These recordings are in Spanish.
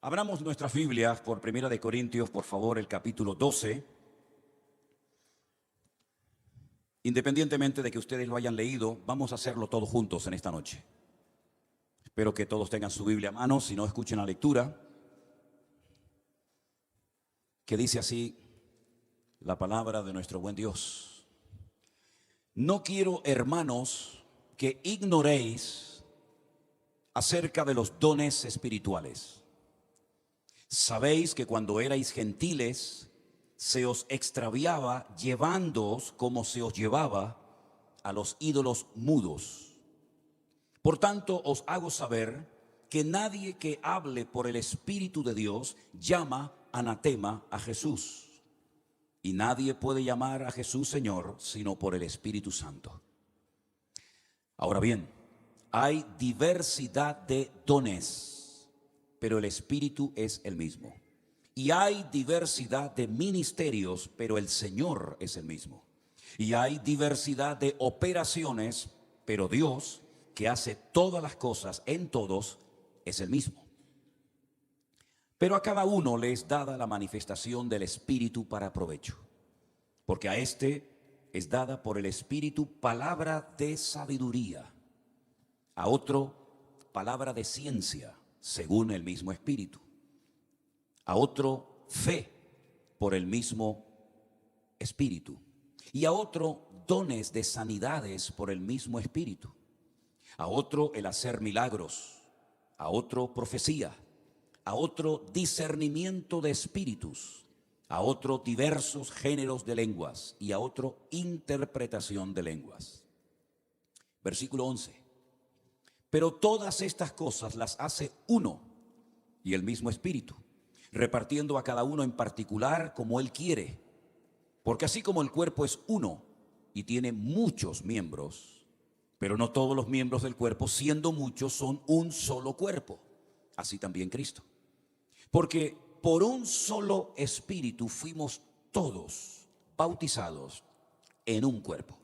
Abramos nuestras Biblias por Primera de Corintios, por favor, el capítulo 12. Independientemente de que ustedes lo hayan leído, vamos a hacerlo todos juntos en esta noche. Espero que todos tengan su Biblia a mano, si no escuchen la lectura, que dice así la palabra de nuestro buen Dios. No quiero, hermanos, que ignoréis acerca de los dones espirituales. Sabéis que cuando erais gentiles, se os extraviaba llevándoos como se os llevaba a los ídolos mudos. Por tanto, os hago saber que nadie que hable por el Espíritu de Dios llama anatema a Jesús. Y nadie puede llamar a Jesús Señor sino por el Espíritu Santo. Ahora bien, hay diversidad de dones, pero el Espíritu es el mismo. Y hay diversidad de ministerios, pero el Señor es el mismo. Y hay diversidad de operaciones, pero Dios, que hace todas las cosas en todos, es el mismo. Pero a cada uno le es dada la manifestación del Espíritu para provecho. Porque a este es dada por el Espíritu palabra de sabiduría, a otro palabra de ciencia, según el mismo Espíritu, a otro fe por el mismo Espíritu, y a otro dones de sanidades por el mismo Espíritu, a otro el hacer milagros, a otro profecía, a otro discernimiento de espíritus, a otro diversos géneros de lenguas y a otro interpretación de lenguas. Versículo 11. Pero todas estas cosas las hace uno y el mismo Espíritu, repartiendo a cada uno en particular como Él quiere. Porque así como el cuerpo es uno y tiene muchos miembros, pero no todos los miembros del cuerpo, siendo muchos, son un solo cuerpo, así también Cristo. Porque por un solo Espíritu fuimos todos bautizados en un cuerpo,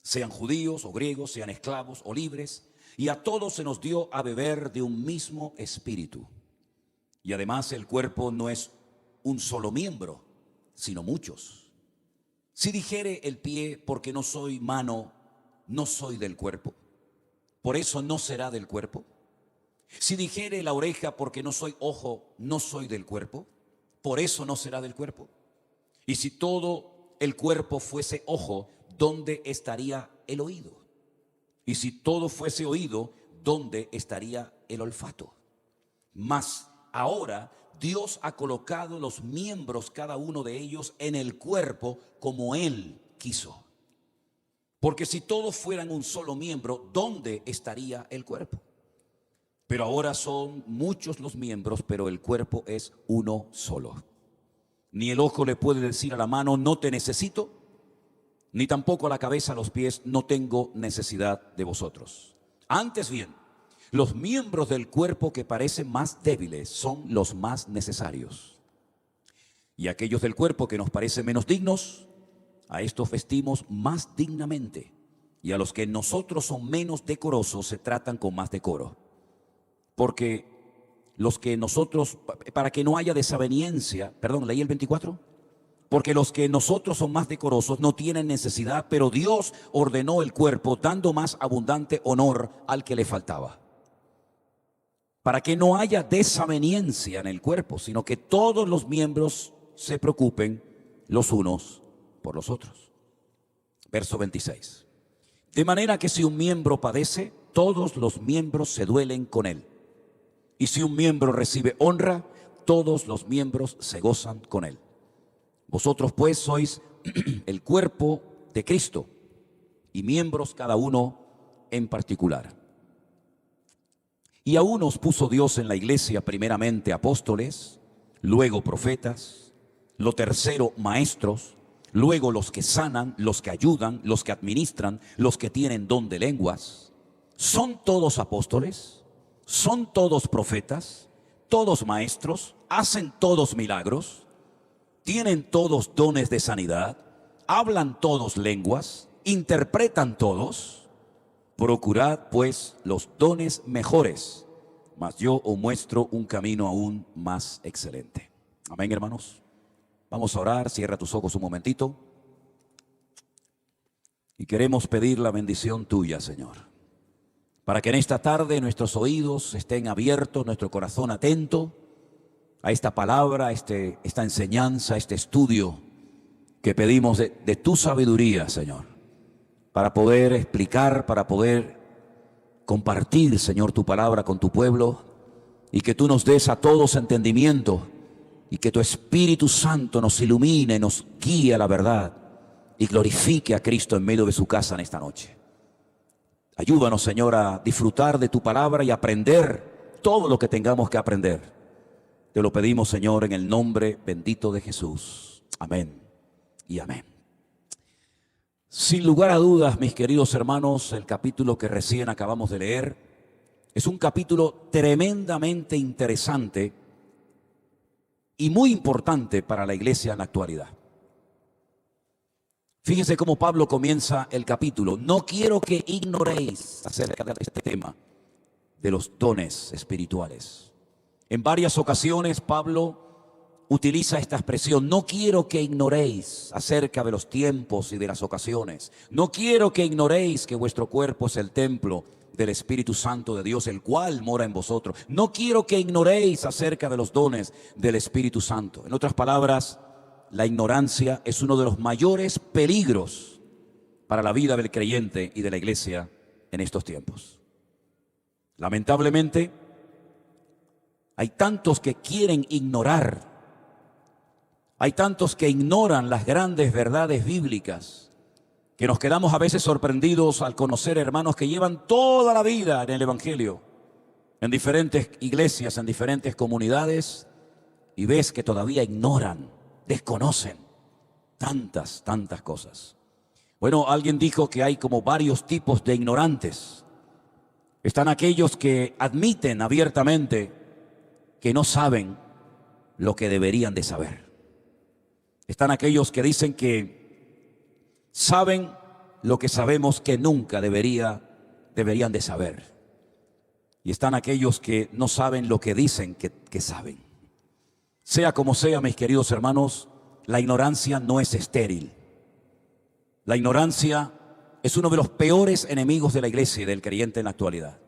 sean judíos o griegos, sean esclavos o libres, y a todos se nos dio a beber de un mismo Espíritu. Y además el cuerpo no es un solo miembro, sino muchos. Si dijere el pie, porque no soy mano, no soy del cuerpo, por eso no será del cuerpo. Si dijere la oreja, porque no soy ojo, no soy del cuerpo, por eso no será del cuerpo. Y si todo el cuerpo fuese ojo, ¿dónde estaría el oído? Y si todo fuese oído, ¿dónde estaría el olfato? Mas ahora Dios ha colocado los miembros, cada uno de ellos, en el cuerpo como Él quiso. Porque si todos fueran un solo miembro, ¿dónde estaría el cuerpo? Pero ahora son muchos los miembros, pero el cuerpo es uno solo. Ni el ojo le puede decir a la mano, no te necesito, ni tampoco a la cabeza, a los pies, no tengo necesidad de vosotros. Antes bien, los miembros del cuerpo que parecen más débiles son los más necesarios. Y aquellos del cuerpo que nos parecen menos dignos, a estos vestimos más dignamente. Y a los que en nosotros son menos decorosos se tratan con más decoro. Porque los que nosotros, para que no haya desaveniencia, leí el 24. Porque los que nosotros son más decorosos no tienen necesidad, pero Dios ordenó el cuerpo, dando más abundante honor al que le faltaba. Para que no haya desaveniencia en el cuerpo, sino que todos los miembros se preocupen los unos por los otros. Verso 26. De manera que si un miembro padece, todos los miembros se duelen con él. Y si un miembro recibe honra, todos los miembros se gozan con él. Vosotros pues sois el cuerpo de Cristo y miembros cada uno en particular. Y a unos puso Dios en la iglesia primeramente apóstoles, luego profetas, lo tercero maestros, luego los que sanan, los que ayudan, los que administran, los que tienen don de lenguas. ¿Son todos apóstoles? ¿Son todos profetas? ¿Todos maestros? ¿Hacen todos milagros? ¿Tienen todos dones de sanidad? ¿Hablan todos lenguas? ¿Interpretan todos? Procurad pues los dones mejores, mas yo os muestro un camino aún más excelente. Amén, hermanos. Vamos a orar, cierra tus ojos un momentito. Y queremos pedir la bendición tuya, Señor, para que en esta tarde nuestros oídos estén abiertos, nuestro corazón atento a esta palabra, esta enseñanza, este estudio que pedimos de tu sabiduría, Señor, para poder explicar, para poder compartir, Señor, tu palabra con tu pueblo, y que tú nos des a todos entendimiento y que tu Espíritu Santo nos ilumine, nos guíe a la verdad y glorifique a Cristo en medio de su casa en esta noche. Ayúdanos, Señor, a disfrutar de tu palabra y aprender todo lo que tengamos que aprender. Te lo pedimos, Señor, en el nombre bendito de Jesús. Amén y amén. Sin lugar a dudas, mis queridos hermanos, el capítulo que recién acabamos de leer es un capítulo tremendamente interesante y muy importante para la iglesia en la actualidad. Fíjense cómo Pablo comienza el capítulo. No quiero que ignoréis acerca de este tema de los dones espirituales. En varias ocasiones Pablo utiliza esta expresión: no quiero que ignoréis acerca de los tiempos y de las ocasiones. No quiero que ignoréis que vuestro cuerpo es el templo del Espíritu Santo de Dios, el cual mora en vosotros. No quiero que ignoréis acerca de los dones del Espíritu Santo. En otras palabras, la ignorancia es uno de los mayores peligros para la vida del creyente y de la iglesia en estos tiempos. Lamentablemente, hay tantos que quieren ignorar. Hay tantos que ignoran las grandes verdades bíblicas, que nos quedamos a veces sorprendidos al conocer hermanos que llevan toda la vida en el Evangelio, en diferentes iglesias, en diferentes comunidades, y ves que todavía ignoran, desconocen tantas cosas. Bueno, alguien dijo que hay como varios tipos de ignorantes. Están aquellos que admiten abiertamente que no saben lo que deberían de saber. Están aquellos que dicen que saben lo que sabemos que nunca deberían de saber. Y están aquellos que no saben lo que dicen que saben. Sea como sea, mis queridos hermanos, la ignorancia no es estéril. La ignorancia es uno de los peores enemigos de la iglesia y del creyente en la actualidad.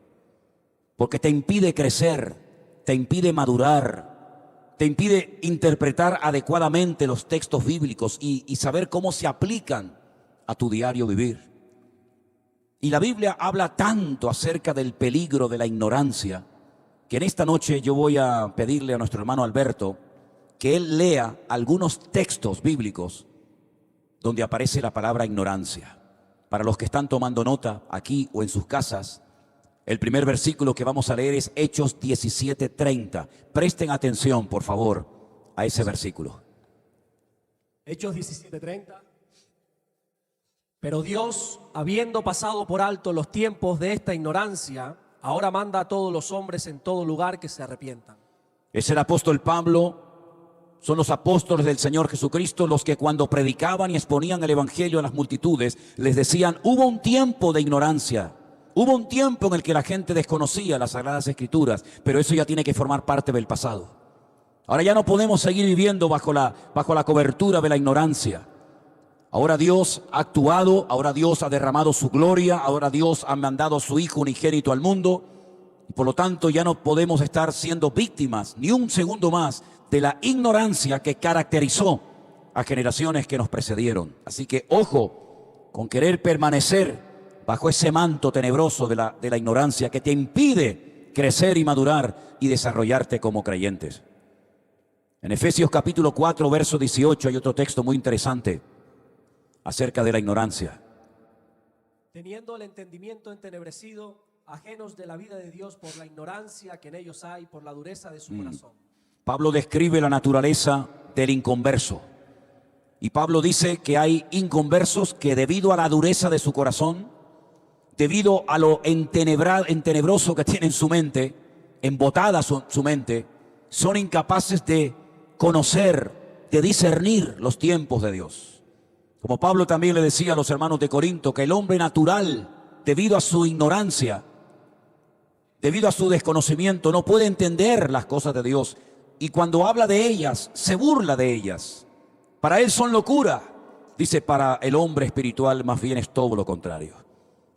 Porque te impide crecer, te impide madurar, te impide interpretar adecuadamente los textos bíblicos y saber cómo se aplican a tu diario vivir. Y la Biblia habla tanto acerca del peligro de la ignorancia, que en esta noche yo voy a pedirle a nuestro hermano Alberto que él lea algunos textos bíblicos donde aparece la palabra ignorancia. Para los que están tomando nota aquí o en sus casas, el primer versículo que vamos a leer es Hechos 17:30. Presten atención, por favor, a ese versículo. Hechos 17:30. Pero Dios, habiendo pasado por alto los tiempos de esta ignorancia, ahora manda a todos los hombres en todo lugar que se arrepientan. Es el apóstol Pablo, son los apóstoles del Señor Jesucristo los que cuando predicaban y exponían el evangelio a las multitudes, les decían: hubo un tiempo de ignorancia. Hubo un tiempo en el que la gente desconocía las Sagradas Escrituras, pero eso ya tiene que formar parte del pasado. Ahora ya no podemos seguir viviendo bajo la cobertura de la ignorancia. Ahora Dios ha actuado, ahora Dios ha derramado su gloria, ahora Dios ha mandado a su Hijo unigénito al mundo. Y por lo tanto ya no podemos estar siendo víctimas ni un segundo más de la ignorancia que caracterizó a generaciones que nos precedieron. Así que ojo con querer permanecer bajo ese manto tenebroso de la ignorancia que te impide crecer y madurar y desarrollarte como creyentes. En Efesios capítulo 4, verso 18 hay otro texto muy interesante acerca de la ignorancia. Teniendo el entendimiento entenebrecido, ajenos de la vida de Dios por la ignorancia que en ellos hay, por la dureza de su corazón. Pablo describe la naturaleza del inconverso. Y Pablo dice que hay inconversos que debido a la dureza de su corazón, debido a lo entenebroso que tiene en su mente, embotada su mente, son incapaces de conocer, de discernir los tiempos de Dios. Como Pablo también le decía a los hermanos de Corinto, que el hombre natural, debido a su ignorancia, debido a su desconocimiento, no puede entender las cosas de Dios. Y cuando habla de ellas, se burla de ellas. Para él son locura. Dice, para el hombre espiritual más bien es todo lo contrario.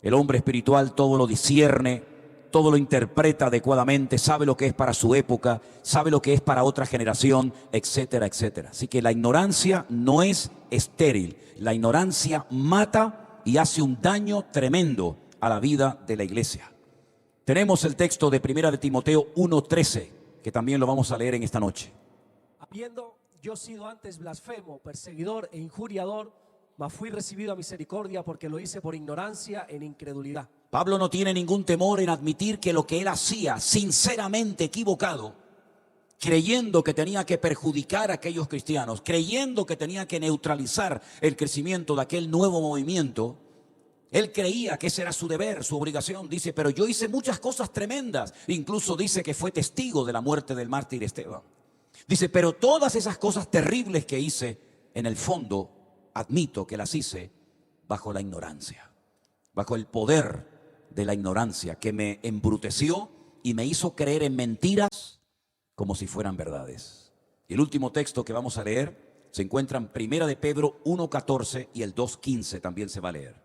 El hombre espiritual todo lo discierne, todo lo interpreta adecuadamente, sabe lo que es para su época, sabe lo que es para otra generación, etcétera, etcétera. Así que la ignorancia no es estéril. La ignorancia mata y hace un daño tremendo a la vida de la iglesia. Tenemos el texto de 1 de Timoteo 1:13, que también lo vamos a leer en esta noche. Habiendo yo sido antes blasfemo, perseguidor e injuriador, mas fui recibido a misericordia porque lo hice por ignorancia en incredulidad. Pablo no tiene ningún temor en admitir que lo que él hacía, sinceramente equivocado, creyendo que tenía que perjudicar a aquellos cristianos, creyendo que tenía que neutralizar el crecimiento de aquel nuevo movimiento, él creía que ese era su deber, su obligación. Dice, pero yo hice muchas cosas tremendas. Incluso dice que fue testigo de la muerte del mártir Esteban. Dice, pero todas esas cosas terribles que hice, en el fondo, admito que las hice bajo la ignorancia, bajo el poder de la ignorancia que me embruteció y me hizo creer en mentiras como si fueran verdades. Y el último texto que vamos a leer se encuentra en 1 de Pedro 1:14 y el 2:15 también se va a leer.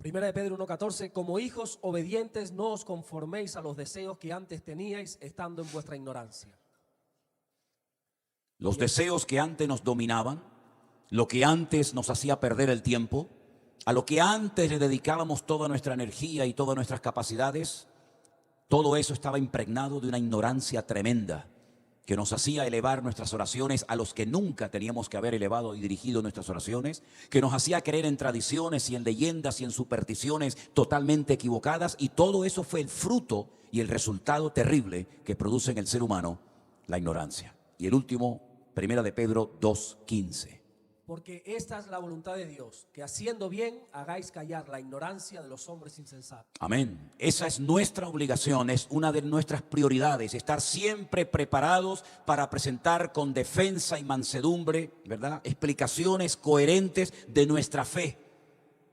1 de Pedro 1:14, como hijos obedientes no os conforméis a los deseos que antes teníais estando en vuestra ignorancia. Los deseos que antes nos dominaban, lo que antes nos hacía perder el tiempo, a lo que antes le dedicábamos toda nuestra energía y todas nuestras capacidades, todo eso estaba impregnado de una ignorancia tremenda que nos hacía elevar nuestras oraciones a los que nunca teníamos que haber elevado y dirigido nuestras oraciones, que nos hacía creer en tradiciones y en leyendas y en supersticiones totalmente equivocadas, y todo eso fue el fruto y el resultado terrible que produce en el ser humano la ignorancia. Y el último, 1 de Pedro 2:15. Porque esta es la voluntad de Dios, que haciendo bien hagáis callar la ignorancia de los hombres insensatos. Amén. Esa es nuestra obligación, es una de nuestras prioridades, estar siempre preparados para presentar con defensa y mansedumbre, ¿verdad?, explicaciones coherentes de nuestra fe.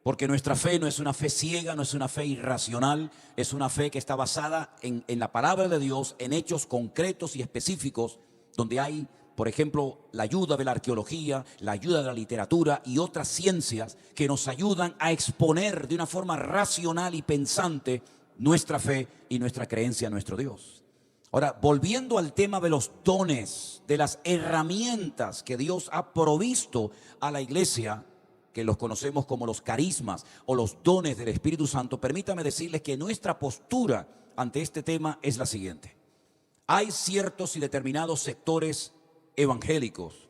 Porque nuestra fe no es una fe ciega, no es una fe irracional, es una fe que está basada en la palabra de Dios, en hechos concretos y específicos, donde hay, por ejemplo, la ayuda de la arqueología, la ayuda de la literatura y otras ciencias que nos ayudan a exponer de una forma racional y pensante nuestra fe y nuestra creencia en nuestro Dios. Ahora, volviendo al tema de los dones, de las herramientas que Dios ha provisto a la iglesia, que los conocemos como los carismas o los dones del Espíritu Santo, permítame decirles que nuestra postura ante este tema es la siguiente. Hay ciertos y determinados sectores evangélicos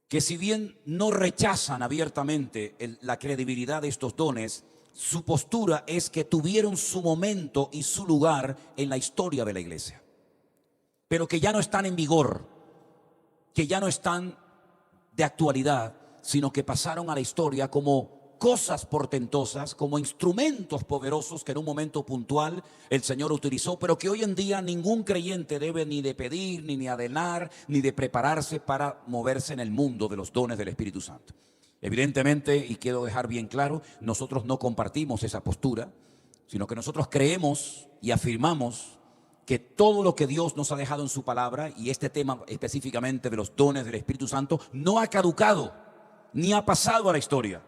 que, si bien no rechazan abiertamente la credibilidad de estos dones, su postura es que tuvieron su momento y su lugar en la historia de la iglesia, pero que ya no están en vigor, que ya no están de actualidad, sino que pasaron a la historia como cosas portentosas, como instrumentos poderosos que en un momento puntual el Señor utilizó, pero que hoy en día ningún creyente debe ni de pedir, ni de anhelar, ni de prepararse para moverse en el mundo de los dones del Espíritu Santo. Evidentemente, y quiero dejar bien claro, nosotros no compartimos esa postura, sino que nosotros creemos y afirmamos que todo lo que Dios nos ha dejado en su palabra, y este tema específicamente de los dones del Espíritu Santo, no ha caducado, ni ha pasado a la historia.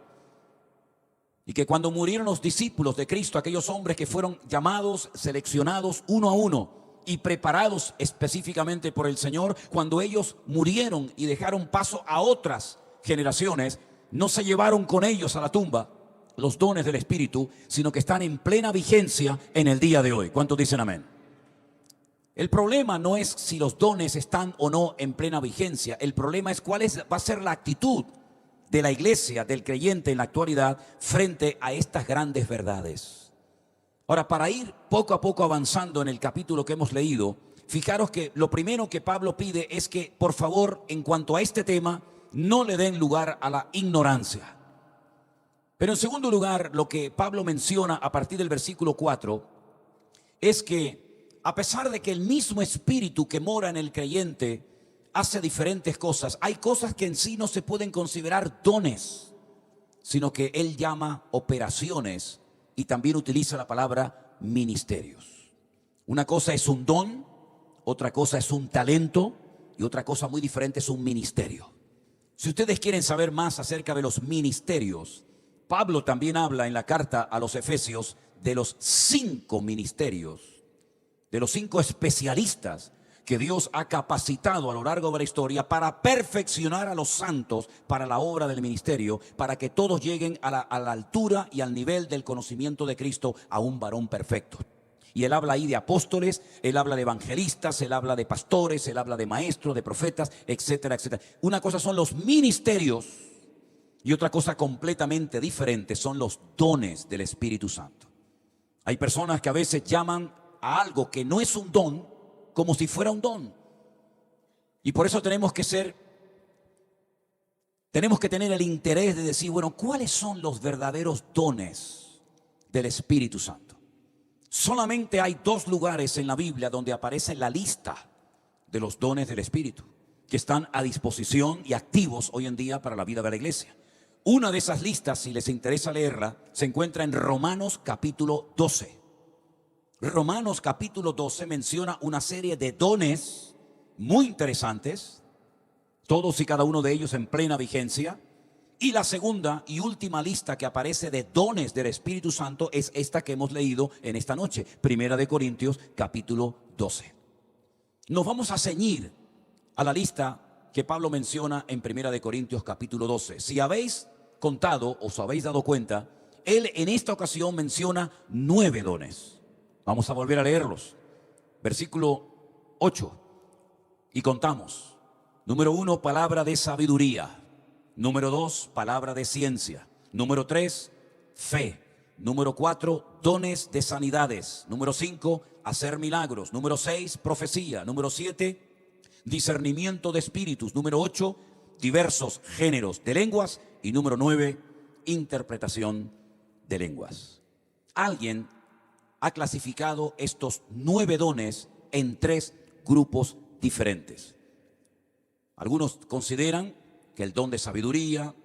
Y que cuando murieron los discípulos de Cristo, aquellos hombres que fueron llamados, seleccionados uno a uno y preparados específicamente por el Señor, cuando ellos murieron y dejaron paso a otras generaciones, no se llevaron con ellos a la tumba los dones del Espíritu, sino que están en plena vigencia en el día de hoy. ¿Cuántos dicen amén? El problema no es si los dones están o no en plena vigencia. El problema es cuál va a ser la actitud de la iglesia, del creyente en la actualidad frente a estas grandes verdades. Ahora, para ir poco a poco avanzando en el capítulo que hemos leído, fijaros que lo primero que Pablo pide es que, por favor, en cuanto a este tema, no le den lugar a la ignorancia. Pero en segundo lugar, lo que Pablo menciona a partir del versículo 4 es que, a pesar de que el mismo espíritu que mora en el creyente hace diferentes cosas, hay cosas que en sí no se pueden considerar dones, sino que él llama operaciones y también utiliza la palabra ministerios. Una cosa es un don, otra cosa es un talento y otra cosa muy diferente es un ministerio. Si ustedes quieren saber más acerca de los ministerios, Pablo también habla en la carta a los Efesios de los 5 ministerios, de los 5 especialistas que Dios ha capacitado a lo largo de la historia para perfeccionar a los santos para la obra del ministerio, para que todos lleguen a la altura y al nivel del conocimiento de Cristo, a un varón perfecto. Y él habla ahí de apóstoles, él habla de evangelistas, él habla de pastores, él habla de maestros, de profetas, etcétera, etcétera. Una cosa son los ministerios y otra cosa completamente diferente son los dones del Espíritu Santo. Hay personas que a veces llaman a algo que no es un don como si fuera un don. Y por eso tenemos que tener el interés de decir, bueno, ¿cuáles son los verdaderos dones del Espíritu Santo? Solamente hay 2 lugares en la Biblia donde aparece la lista de los dones del Espíritu, que están a disposición y activos hoy en día para la vida de la iglesia. Una de esas listas, si les interesa leerla, se encuentra en Romanos capítulo 12. Romanos capítulo 12 menciona una serie de dones muy interesantes, todos y cada uno de ellos en plena vigencia. Y la segunda y última lista que aparece de dones del Espíritu Santo es esta que hemos leído en esta noche, Primera de Corintios capítulo 12. Nos vamos a ceñir a la lista que Pablo menciona en Primera de Corintios capítulo 12. Si habéis contado o os habéis dado cuenta, él en esta ocasión menciona 9 dones. Vamos a volver a leerlos. Versículo 8. Y contamos. Número 1, palabra de sabiduría. Número 2, palabra de ciencia. Número 3, fe. Número 4, dones de sanidades. Número 5, hacer milagros. Número 6, profecía. Número 7, discernimiento de espíritus. Número 8, diversos géneros de lenguas. Y número 9, interpretación de lenguas. Alguien ha clasificado estos 9 dones en 3 grupos diferentes. Algunos consideran que el don de sabiduría,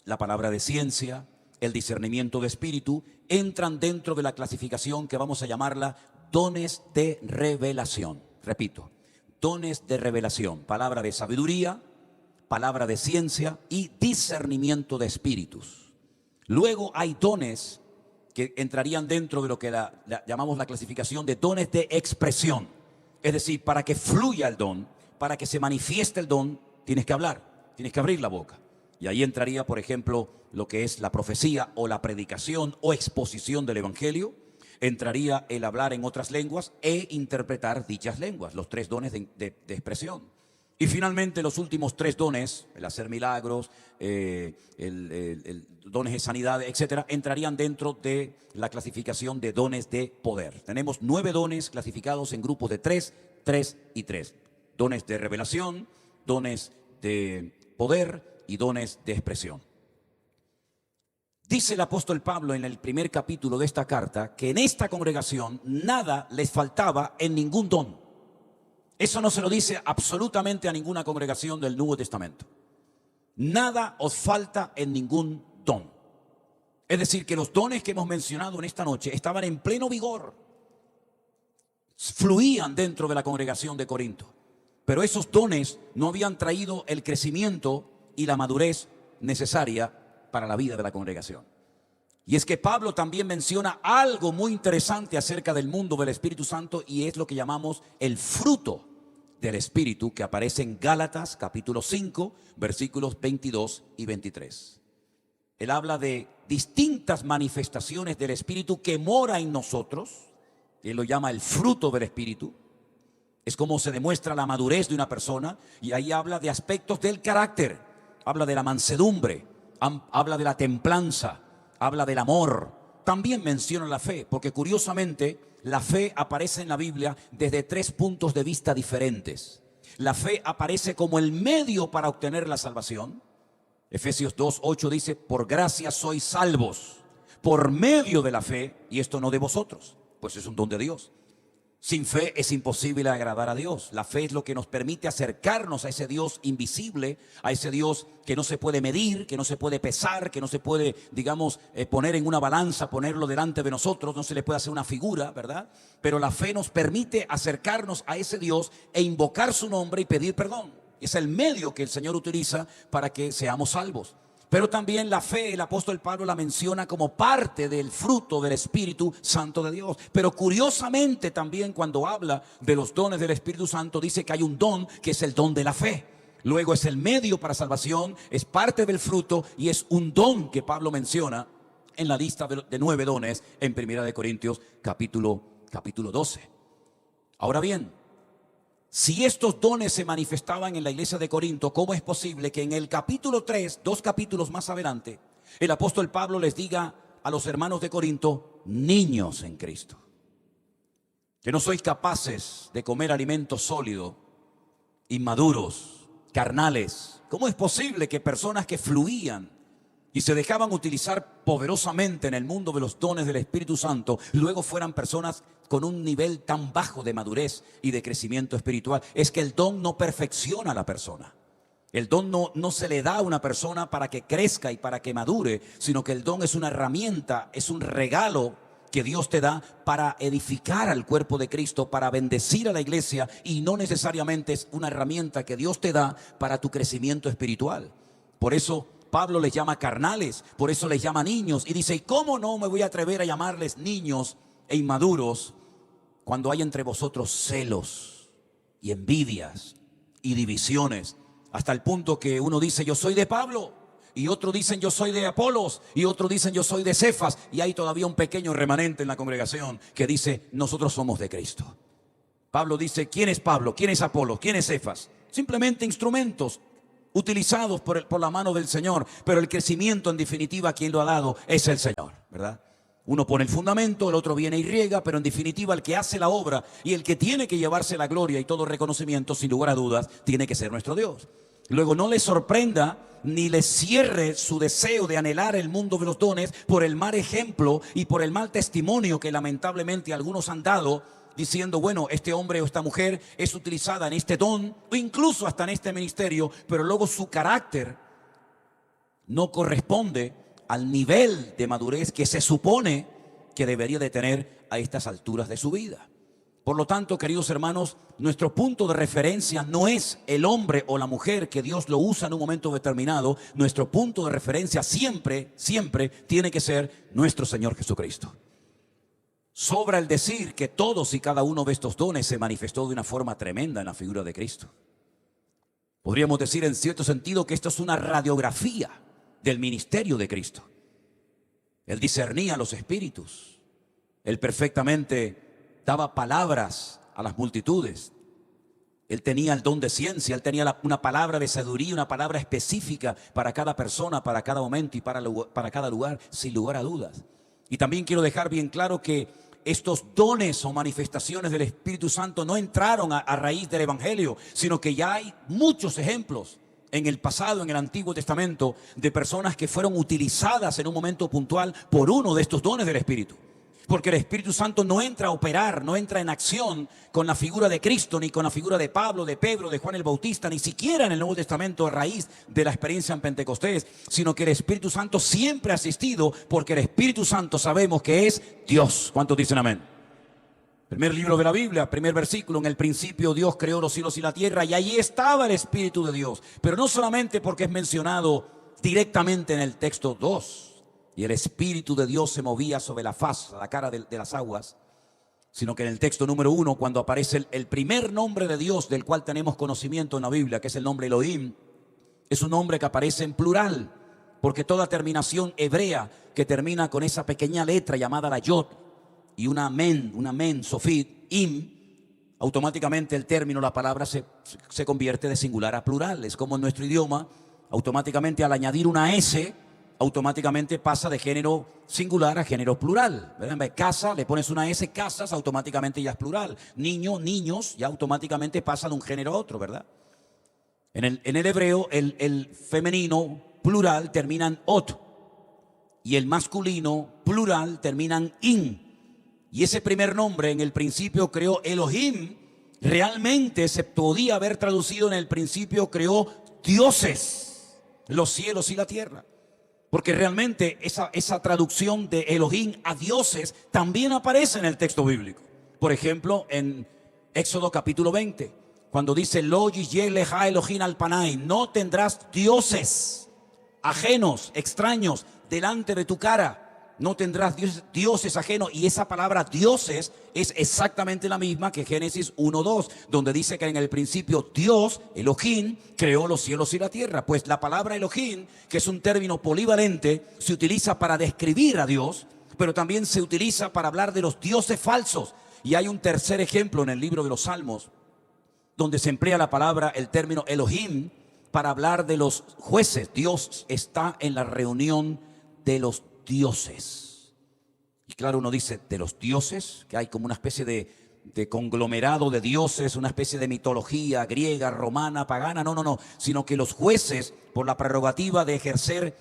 la palabra de ciencia, el discernimiento de espíritu, entran dentro de la clasificación que vamos a llamarla dones de revelación. Repito, dones de revelación, palabra de sabiduría, palabra de ciencia y discernimiento de espíritus. Luego hay dones que entrarían dentro de lo que llamamos la clasificación de dones de expresión. Es decir, para que fluya el don, para que se manifieste el don, tienes que hablar, tienes que abrir la boca. Y ahí entraría, por ejemplo, lo que es la profecía o la predicación o exposición del evangelio. Entraría el hablar en otras lenguas e interpretar dichas lenguas, los 3 dones de expresión. Y finalmente los últimos 3 dones, el hacer milagros, el dones de sanidad, etcétera, entrarían dentro de la clasificación de dones de poder. Tenemos 9 dones clasificados en grupos de 3, 3 y 3. Dones de revelación, dones de poder y dones de expresión. Dice el apóstol Pablo en el primer capítulo de esta carta que en esta congregación nada les faltaba en ningún don. Eso no se lo dice absolutamente a ninguna congregación del Nuevo Testamento. Nada os falta en ningún don. Es decir, que los dones que hemos mencionado en esta noche estaban en pleno vigor. Fluían dentro de la congregación de Corinto. Pero esos dones no habían traído el crecimiento y la madurez necesaria para la vida de la congregación. Y es que Pablo también menciona algo muy interesante acerca del mundo del Espíritu Santo, y es lo que llamamos el fruto del Espíritu, que aparece en Gálatas capítulo 5, versículos 22 y 23. Él habla de distintas manifestaciones del Espíritu que mora en nosotros. Él lo llama el fruto del Espíritu. Es como se demuestra la madurez de una persona, y ahí habla de aspectos del carácter, habla de la mansedumbre, habla de la templanza, habla del amor. También menciona la fe, porque curiosamente la fe aparece en la Biblia desde 3 puntos de vista diferentes. La fe aparece como el medio para obtener la salvación. Efesios 2:8 dice: por gracia sois salvos por medio de la fe, y esto no de vosotros, pues es un don de Dios. Sin fe es imposible agradar a Dios. La fe es lo que nos permite acercarnos a ese Dios invisible, a ese Dios que no se puede medir, que no se puede pesar, que no se puede, digamos, poner en una balanza, ponerlo delante de nosotros, no se le puede hacer una figura, ¿verdad? Pero la fe nos permite acercarnos a ese Dios e invocar su nombre y pedir perdón. Es el medio que el Señor utiliza para que seamos salvos. Pero también la fe, el apóstol Pablo la menciona como parte del fruto del Espíritu Santo de Dios. Pero curiosamente también cuando habla de los dones del Espíritu Santo, dice que hay un don que es el don de la fe. Luego es el medio para salvación, es parte del fruto y es un don que Pablo menciona en la lista de 9 dones en 1 Corintios capítulo 12. Ahora bien, si estos dones se manifestaban en la iglesia de Corinto, ¿cómo es posible que en el capítulo 3, 2 capítulos más adelante, el apóstol Pablo les diga a los hermanos de Corinto, niños en Cristo, que no sois capaces de comer alimento sólido, inmaduros, carnales? ¿Cómo es posible que personas que fluían y se dejaban utilizar poderosamente en el mundo de los dones del Espíritu Santo, luego fueran personas con un nivel tan bajo de madurez y de crecimiento espiritual? Es que el don no perfecciona a la persona. El don no se le da a una persona para que crezca y para que madure, sino que el don es una herramienta, es un regalo que Dios te da para edificar al cuerpo de Cristo, para bendecir a la iglesia, y no necesariamente es una herramienta que Dios te da para tu crecimiento espiritual. Por eso Pablo les llama carnales, por eso les llama niños, y dice, ¿y cómo no me voy a atrever a llamarles niños e inmaduros cuando hay entre vosotros celos y envidias y divisiones? Hasta el punto que uno dice, yo soy de Pablo, y otros dicen, yo soy de Apolos, y otros dicen, yo soy de Cefas, y hay todavía un pequeño remanente en la congregación que dice, nosotros somos de Cristo. Pablo dice, ¿quién es Pablo? ¿Quién es Apolos? ¿Quién es Cefas? Simplemente instrumentos utilizados por la mano del Señor, pero el crecimiento en definitiva quien lo ha dado es el Señor, ¿verdad? Uno pone el fundamento, el otro viene y riega, pero en definitiva el que hace la obra y el que tiene que llevarse la gloria y todo reconocimiento, sin lugar a dudas, tiene que ser nuestro Dios. Luego no les sorprenda ni les cierre su deseo de anhelar el mundo de los dones por el mal ejemplo y por el mal testimonio que lamentablemente algunos han dado, diciendo, bueno, este hombre o esta mujer es utilizada en este don o incluso hasta en este ministerio, pero luego su carácter no corresponde al nivel de madurez que se supone que debería de tener a estas alturas de su vida. Por lo tanto, queridos hermanos, nuestro punto de referencia no es el hombre o la mujer que Dios lo usa en un momento determinado. Nuestro punto de referencia siempre, siempre tiene que ser nuestro Señor Jesucristo. Sobra el decir que todos y cada uno de estos dones se manifestó de una forma tremenda en la figura de Cristo. Podríamos decir en cierto sentido que esto es una radiografía del ministerio de Cristo. Él discernía los espíritus. Él perfectamente daba palabras a las multitudes. Él tenía el don de ciencia, él tenía una palabra de sabiduría, una palabra específica para cada persona, para cada momento y para cada lugar, sin lugar a dudas. Y también quiero dejar bien claro que estos dones o manifestaciones del Espíritu Santo no entraron a raíz del Evangelio, sino que ya hay muchos ejemplos en el pasado, en el Antiguo Testamento, de personas que fueron utilizadas en un momento puntual por uno de estos dones del Espíritu. Porque el Espíritu Santo no entra a operar, no entra en acción con la figura de Cristo, ni con la figura de Pablo, de Pedro, de Juan el Bautista, ni siquiera en el Nuevo Testamento a raíz de la experiencia en Pentecostés, sino que el Espíritu Santo siempre ha asistido, porque el Espíritu Santo sabemos que es Dios. ¿Cuántos dicen amén? Primer libro de la Biblia, primer versículo, en el principio Dios creó los cielos y la tierra, y allí estaba el Espíritu de Dios. Pero no solamente porque es mencionado directamente en el texto 2, y el Espíritu de Dios se movía sobre la faz, la cara de las aguas, sino que en el texto número 1, cuando aparece el primer nombre de Dios del cual tenemos conocimiento en la Biblia, que es el nombre Elohim, es un nombre que aparece en plural, porque toda terminación hebrea que termina con esa pequeña letra llamada la yod y una men, sofit, im, automáticamente el término, la palabra se convierte de singular a plural. Es como en nuestro idioma, automáticamente al añadir una S, automáticamente pasa de género singular a género plural. ¿Verdad? En vez de casa, le pones una S, casas, automáticamente ya es plural. Niño, niños, ya automáticamente pasa de un género a otro, ¿verdad? En el hebreo, el femenino plural termina en ot, y el masculino plural termina en in. Y ese primer nombre en el principio creó Elohim, realmente se podía haber traducido en el principio creó dioses, los cielos y la tierra. Porque realmente esa traducción de Elohim a dioses también aparece en el texto bíblico. Por ejemplo, en Éxodo capítulo 20, cuando dice, Lo yiyeh leja Elohim al panay, no tendrás dioses ajenos, extraños, delante de tu cara. No tendrás dioses ajenos. Y esa palabra dioses es exactamente la misma que Génesis 1:2, donde dice que en el principio Dios, Elohim, creó los cielos y la tierra. Pues la palabra Elohim, que es un término polivalente, se utiliza para describir a Dios, pero también se utiliza para hablar de los dioses falsos. Y hay un tercer ejemplo en el libro de los Salmos, donde se emplea la palabra, el término Elohim, para hablar de los jueces. Dios está en la reunión de los dioses. Y claro, uno dice de los dioses, que hay como una especie de conglomerado de dioses, una especie de mitología griega, romana, pagana. No, sino que los jueces, por la prerrogativa de ejercer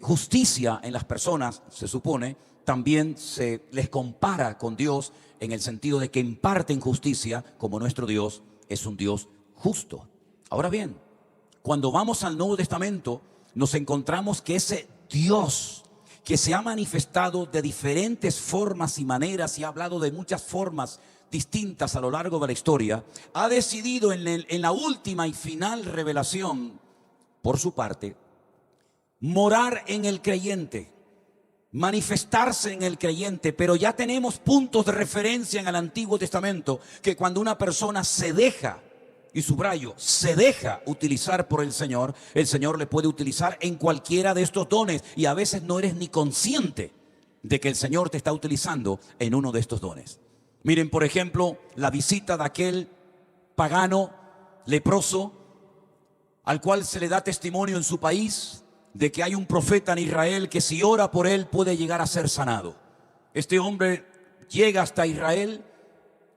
justicia en las personas, se supone, también se les compara con Dios en el sentido de que imparten justicia, como nuestro Dios es un Dios justo. Ahora bien, cuando vamos al Nuevo Testamento, nos encontramos que ese Dios que se ha manifestado de diferentes formas y maneras y ha hablado de muchas formas distintas a lo largo de la historia, ha decidido en la última y final revelación, por su parte, morar en el creyente, manifestarse en el creyente. Pero ya tenemos puntos de referencia en el Antiguo Testamento que cuando una persona se deja, y subrayo, se deja utilizar por el Señor le puede utilizar en cualquiera de estos dones. Y a veces no eres ni consciente de que el Señor te está utilizando en uno de estos dones. Miren, por ejemplo, la visita de aquel pagano leproso al cual se le da testimonio en su país de que hay un profeta en Israel que si ora por él puede llegar a ser sanado. Este hombre llega hasta Israel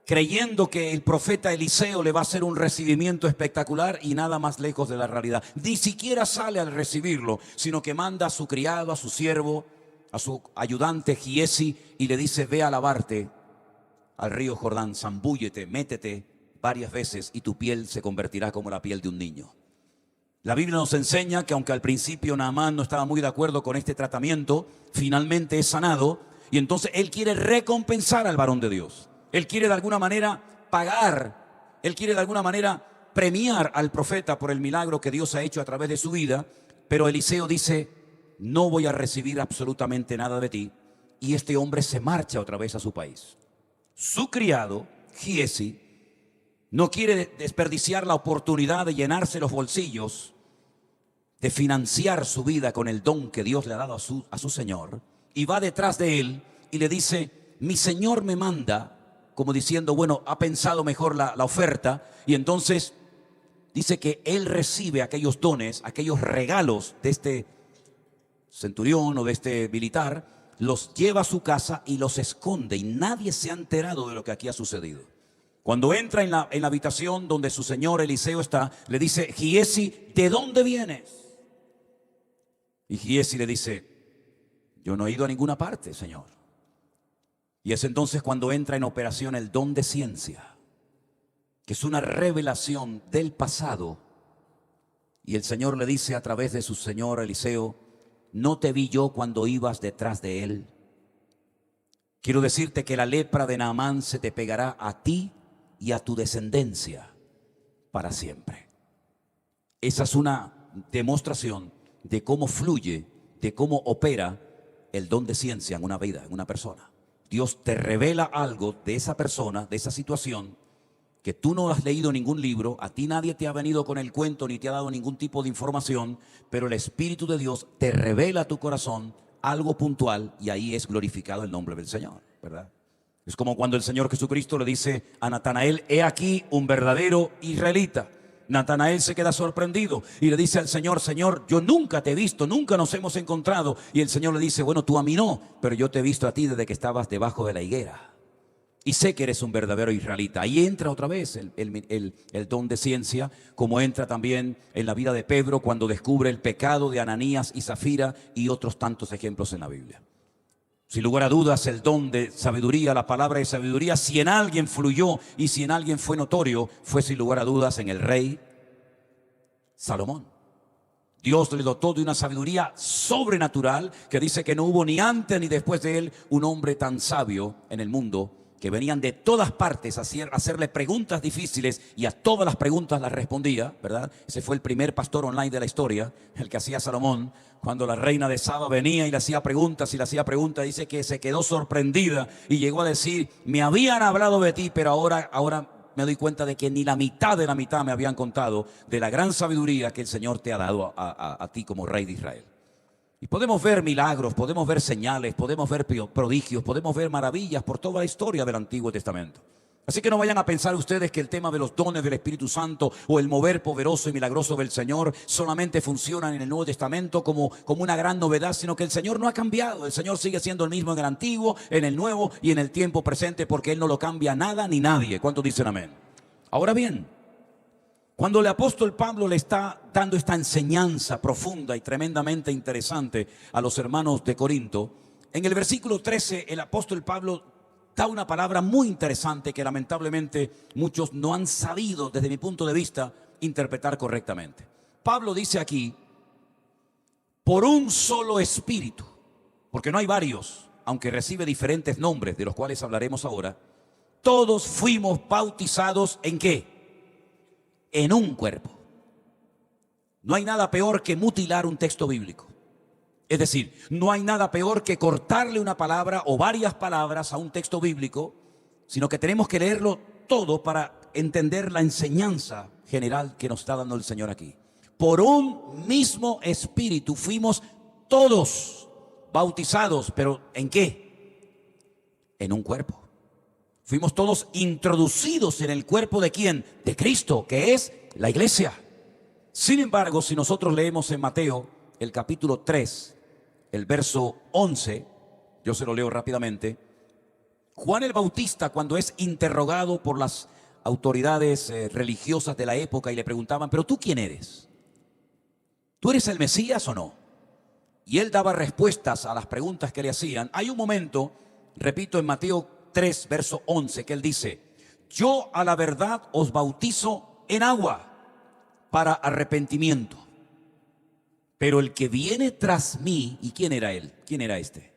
creyendo que el profeta Eliseo le va a hacer un recibimiento espectacular, y nada más lejos de la realidad. Ni siquiera sale al recibirlo, sino que manda a su criado, a su siervo, a su ayudante Giesi, y le dice: ve a lavarte al río Jordán, zambúllete, métete varias veces y tu piel se convertirá como la piel de un niño. La Biblia nos enseña que aunque al principio Naamán no estaba muy de acuerdo con este tratamiento, finalmente es sanado, y entonces él quiere recompensar al varón de Dios. Él quiere de alguna manera pagar, él quiere de alguna manera premiar al profeta por el milagro que Dios ha hecho a través de su vida. Pero Eliseo dice: no voy a recibir absolutamente nada de ti. Y este hombre se marcha otra vez a su país. Su criado, Giesi, no quiere desperdiciar la oportunidad de llenarse los bolsillos, de financiar su vida con el don que Dios le ha dado a su señor, y va detrás de él y le dice: mi señor me manda, como diciendo, bueno, ha pensado mejor la oferta. Y entonces dice que él recibe aquellos dones, aquellos regalos de este centurión o de este militar, los lleva a su casa y los esconde, y nadie se ha enterado de lo que aquí ha sucedido. Cuando entra en la habitación donde su señor Eliseo está, le dice: Giesi, ¿de dónde vienes? Y Giesi le dice: yo no he ido a ninguna parte, señor. Y es entonces cuando entra en operación el don de ciencia, que es una revelación del pasado. Y el Señor le dice a través de su señor Eliseo: ¿no te vi yo cuando ibas detrás de él? Quiero decirte que la lepra de Naamán se te pegará a ti y a tu descendencia para siempre. Esa es una demostración de cómo fluye, de cómo opera el don de ciencia en una vida, en una persona. Dios te revela algo de esa persona, de esa situación, que tú no has leído ningún libro, a ti nadie te ha venido con el cuento ni te ha dado ningún tipo de información, pero el Espíritu de Dios te revela a tu corazón algo puntual, y ahí es glorificado el nombre del Señor, ¿verdad? Es como cuando el Señor Jesucristo le dice a Natanael: he aquí un verdadero israelita. Natanael se queda sorprendido y le dice al Señor: Señor, yo nunca te he visto, nunca nos hemos encontrado. Y el Señor le dice: bueno, tú a mí no, pero yo te he visto a ti desde que estabas debajo de la higuera, y sé que eres un verdadero israelita. Ahí entra otra vez el don de ciencia, como entra también en la vida de Pedro cuando descubre el pecado de Ananías y Zafira, y otros tantos ejemplos en la Biblia. Sin lugar a dudas, el don de sabiduría, la palabra de sabiduría, si en alguien fluyó y si en alguien fue notorio, fue sin lugar a dudas en el rey Salomón. Dios le dotó de una sabiduría sobrenatural que dice que no hubo ni antes ni después de él un hombre tan sabio en el mundo, que venían de todas partes a hacerle preguntas difíciles y a todas las preguntas las respondía, ¿verdad? Ese fue el primer pastor online de la historia, el que hacía Salomón. Cuando la reina de Saba venía y le hacía preguntas y le hacía preguntas, dice que se quedó sorprendida y llegó a decir: me habían hablado de ti, pero ahora me doy cuenta de que ni la mitad de la mitad me habían contado de la gran sabiduría que el Señor te ha dado a ti como rey de Israel. Y podemos ver milagros, podemos ver señales, podemos ver prodigios, podemos ver maravillas por toda la historia del Antiguo Testamento. Así que no vayan a pensar ustedes que el tema de los dones del Espíritu Santo o el mover poderoso y milagroso del Señor solamente funcionan en el Nuevo Testamento como una gran novedad, sino que el Señor no ha cambiado. El Señor sigue siendo el mismo en el Antiguo, en el Nuevo y en el tiempo presente, porque Él no lo cambia nada ni nadie. ¿Cuántos dicen amén? Ahora bien, cuando el apóstol Pablo le está dando esta enseñanza profunda y tremendamente interesante a los hermanos de Corinto, en el versículo 13 el apóstol Pablo da una palabra muy interesante que lamentablemente muchos no han sabido, desde mi punto de vista, interpretar correctamente. Pablo dice aquí: por un solo espíritu, porque no hay varios, aunque recibe diferentes nombres, de los cuales hablaremos ahora, todos fuimos bautizados ¿en qué? En un cuerpo. No hay nada peor que mutilar un texto bíblico. Es decir, no hay nada peor que cortarle una palabra o varias palabras a un texto bíblico, sino que tenemos que leerlo todo para entender la enseñanza general que nos está dando el Señor aquí. Por un mismo espíritu fuimos todos bautizados, pero ¿en qué? En un cuerpo. Fuimos todos introducidos en el cuerpo ¿de quién? De Cristo, que es la iglesia. Sin embargo, si nosotros leemos en Mateo el capítulo 3, el verso 11, yo se lo leo rápidamente. Juan el Bautista, cuando es interrogado por las autoridades religiosas de la época y le preguntaban: ¿pero tú quién eres? ¿Tú eres el Mesías o no? Y él daba respuestas a las preguntas que le hacían. Hay un momento, repito, en Mateo 3, verso 11, que él dice: yo a la verdad os bautizo en agua para arrepentimiento. Pero el que viene tras mí, ¿y quién era él? ¿Quién era este?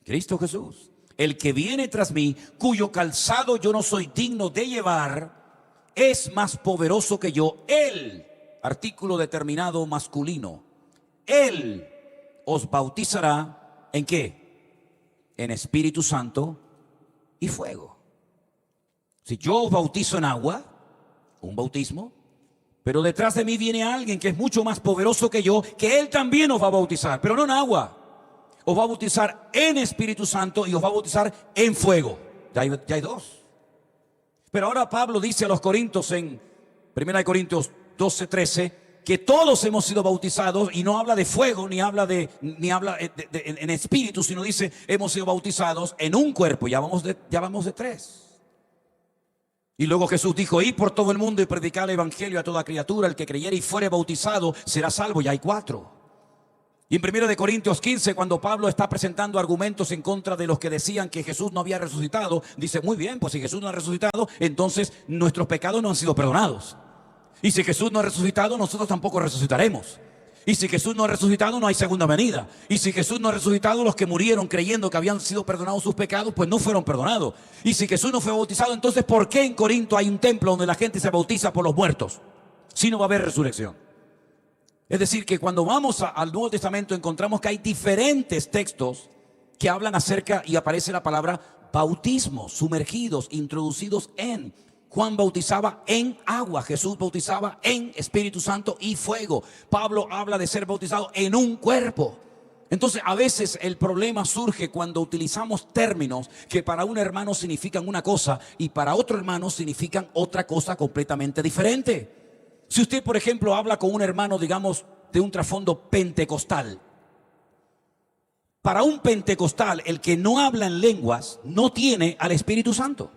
Cristo Jesús. El que viene tras mí, cuyo calzado yo no soy digno de llevar, es más poderoso que yo. Él, artículo determinado masculino, Él os bautizará ¿en qué? En Espíritu Santo y fuego. Si yo os bautizo en agua, un bautismo, pero detrás de mí viene alguien que es mucho más poderoso que yo, que Él también os va a bautizar, pero no en agua. Os va a bautizar en Espíritu Santo y os va a bautizar en fuego. Ya hay dos. Pero ahora Pablo dice a los corintios en 1 Corintios 12, 13, que todos hemos sido bautizados, y no habla de fuego, ni habla en espíritu, sino dice: hemos sido bautizados en un cuerpo. Ya vamos de tres. Y luego Jesús dijo: id por todo el mundo y predicar el evangelio a toda criatura. El que creyere y fuere bautizado será salvo. Ya hay 4. Y en 1 Corintios 15, cuando Pablo está presentando argumentos en contra de los que decían que Jesús no había resucitado, dice: muy bien, pues si Jesús no ha resucitado, entonces nuestros pecados no han sido perdonados. Y si Jesús no ha resucitado, nosotros tampoco resucitaremos. Y si Jesús no ha resucitado, no hay segunda venida. Y si Jesús no ha resucitado, los que murieron creyendo que habían sido perdonados sus pecados, pues no fueron perdonados. Y si Jesús no fue bautizado, entonces ¿por qué en Corinto hay un templo donde la gente se bautiza por los muertos? Si no va a haber resurrección. Es decir, que cuando vamos al Nuevo Testamento encontramos que hay diferentes textos que hablan acerca, y aparece la palabra bautismo, sumergidos, introducidos en. Juan bautizaba en agua, Jesús bautizaba en Espíritu Santo y fuego. Pablo habla de ser bautizado en un cuerpo. Entonces a veces el problema surge cuando utilizamos términos que para un hermano significan una cosa y para otro hermano significan otra cosa completamente diferente. Si usted, por ejemplo, habla con un hermano, digamos, de un trasfondo pentecostal, para un pentecostal el que no habla en lenguas no tiene al Espíritu Santo.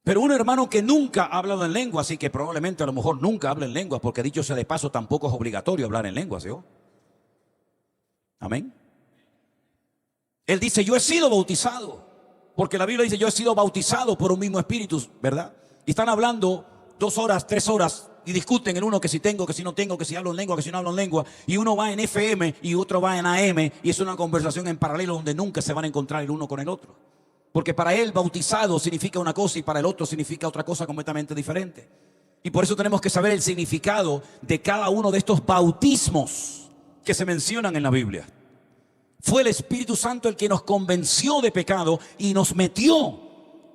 Pero un hermano que nunca ha hablado en lenguas y que probablemente a lo mejor nunca habla en lenguas, porque dicho sea de paso tampoco es obligatorio hablar en lenguas, ¿sí? Amén. Él dice, yo he sido bautizado. Porque la Biblia dice, yo he sido bautizado por un mismo espíritu, ¿verdad? Y están hablando 2 horas, 3 horas y discuten el uno que si tengo, que si no tengo, que si hablo en lengua, que si no hablo en lengua. Y uno va en FM y otro va en AM y es una conversación en paralelo donde nunca se van a encontrar el uno con el otro. Porque para él bautizado significa una cosa y para el otro significa otra cosa completamente diferente. Y por eso tenemos que saber el significado de cada uno de estos bautismos que se mencionan en la Biblia. Fue el Espíritu Santo el que nos convenció de pecado y nos metió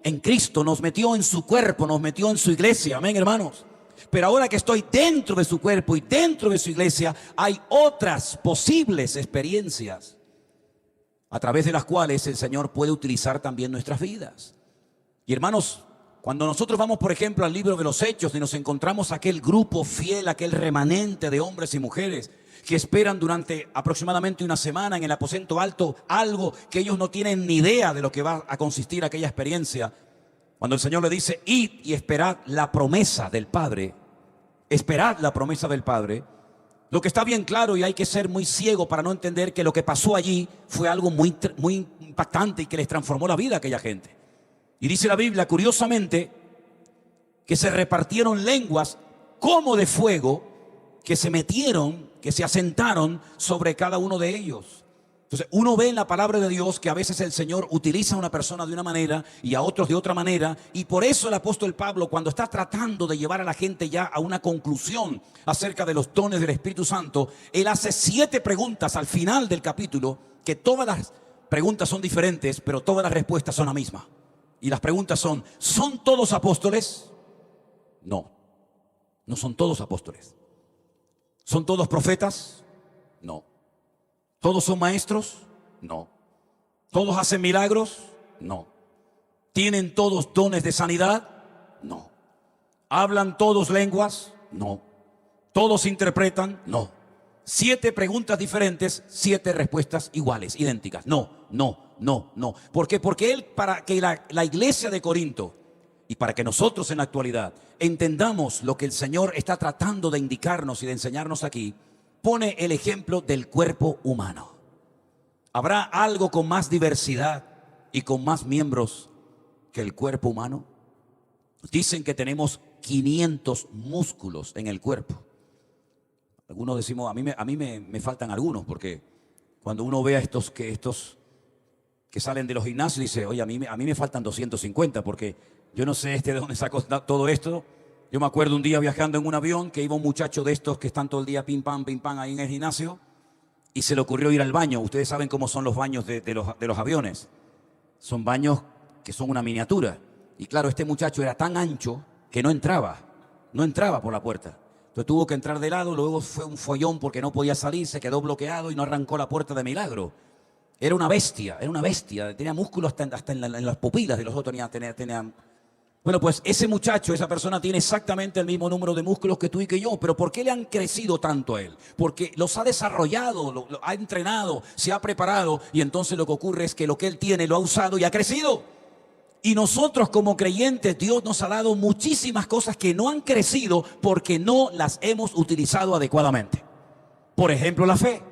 en Cristo, nos metió en su cuerpo, nos metió en su iglesia. Amén, hermanos. Pero ahora que estoy dentro de su cuerpo y dentro de su iglesia, hay otras posibles experiencias a través de las cuales el Señor puede utilizar también nuestras vidas. Y hermanos, cuando nosotros vamos, por ejemplo, al libro de los Hechos y nos encontramos aquel grupo fiel, aquel remanente de hombres y mujeres que esperan durante aproximadamente una semana en el aposento alto algo que ellos no tienen ni idea de lo que va a consistir aquella experiencia. Cuando el Señor le dice, id y esperad la promesa del Padre, esperad la promesa del Padre, lo que está bien claro, y hay que ser muy ciego para no entender que lo que pasó allí fue algo muy impactante y que les transformó la vida a aquella gente. Y dice la Biblia, curiosamente, que se repartieron lenguas como de fuego, que se metieron, que se asentaron sobre cada uno de ellos. Entonces uno ve en la palabra de Dios que a veces el Señor utiliza a una persona de una manera y a otros de otra manera, y por eso el apóstol Pablo, cuando está tratando de llevar a la gente ya a una conclusión acerca de los dones del Espíritu Santo, él hace 7 preguntas al final del capítulo, que todas las preguntas son diferentes, pero todas las respuestas son la misma. Y las preguntas son, ¿son todos apóstoles? No, no son todos apóstoles. ¿Son todos profetas? No. ¿Todos son maestros? No. ¿Todos hacen milagros? No. ¿Tienen todos dones de sanidad? No. ¿Hablan todos lenguas? No. ¿Todos interpretan? No. 7 preguntas diferentes, 7 respuestas iguales, idénticas. No, no, no, no. ¿Por qué? Porque él, para que la iglesia de Corinto y para que nosotros en la actualidad entendamos lo que el Señor está tratando de indicarnos y de enseñarnos aquí, pone el ejemplo del cuerpo humano. ¿Habrá algo con más diversidad y con más miembros que el cuerpo humano? Dicen que tenemos 500 músculos en el cuerpo. Algunos decimos, a mí me faltan algunos, porque cuando uno ve a estos que salen de los gimnasios, dice, oye, a mí me faltan 250, porque yo no sé de dónde sacó todo esto. Yo me acuerdo un día viajando en un avión que iba un muchacho de estos que están todo el día pim pam ahí en el gimnasio, y se le ocurrió ir al baño. Ustedes saben cómo son los baños de los aviones. Son baños que son una miniatura. Y claro, este muchacho era tan ancho que no entraba por la puerta. Entonces tuvo que entrar de lado, luego fue un follón porque no podía salir, se quedó bloqueado y no arrancó la puerta de milagro. Era una bestia, tenía músculos hasta en las pupilas de los otros. Tenía. Bueno, pues ese muchacho, esa persona tiene exactamente el mismo número de músculos que tú y que yo. ¿Pero por qué le han crecido tanto a él? Porque los ha desarrollado, lo ha entrenado, se ha preparado, y entonces lo que ocurre es que lo que él tiene lo ha usado y ha crecido. Y nosotros como creyentes, Dios nos ha dado muchísimas cosas que no han crecido porque no las hemos utilizado adecuadamente. Por ejemplo, la fe.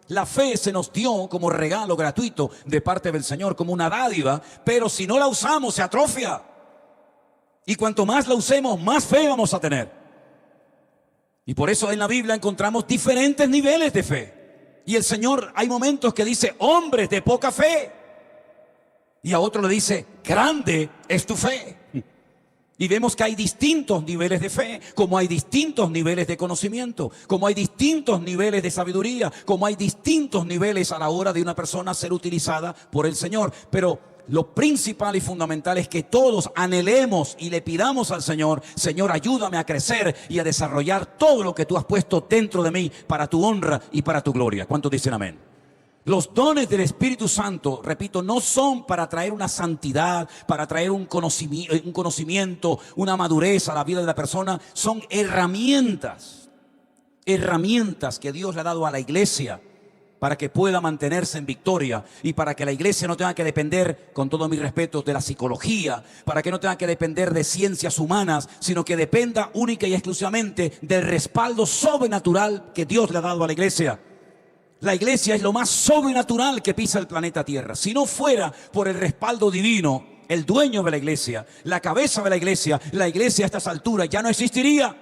La fe se nos dio como regalo gratuito de parte del Señor, como una dádiva, pero si no la usamos se atrofia. Y cuanto más la usemos, más fe vamos a tener. Y por eso en la Biblia encontramos diferentes niveles de fe. Y el Señor, hay momentos que dice, hombres de poca fe. Y a otro le dice, grande es tu fe. Y vemos que hay distintos niveles de fe, como hay distintos niveles de conocimiento, como hay distintos niveles de sabiduría, como hay distintos niveles a la hora de una persona ser utilizada por el Señor. Pero lo principal y fundamental es que todos anhelemos y le pidamos al Señor, Señor, ayúdame a crecer y a desarrollar todo lo que tú has puesto dentro de mí para tu honra y para tu gloria. ¿Cuántos dicen amén? Los dones del Espíritu Santo, repito, no son para traer una santidad, para traer un conocimiento, una madurez a la vida de la persona. Son herramientas que Dios le ha dado a la iglesia para que pueda mantenerse en victoria y para que la iglesia no tenga que depender, con todo mi respeto, de la psicología, para que no tenga que depender de ciencias humanas, sino que dependa única y exclusivamente del respaldo sobrenatural que Dios le ha dado a la iglesia. La iglesia es lo más sobrenatural que pisa el planeta Tierra. Si no fuera por el respaldo divino, el dueño de la iglesia, la cabeza de la iglesia a estas alturas ya no existiría.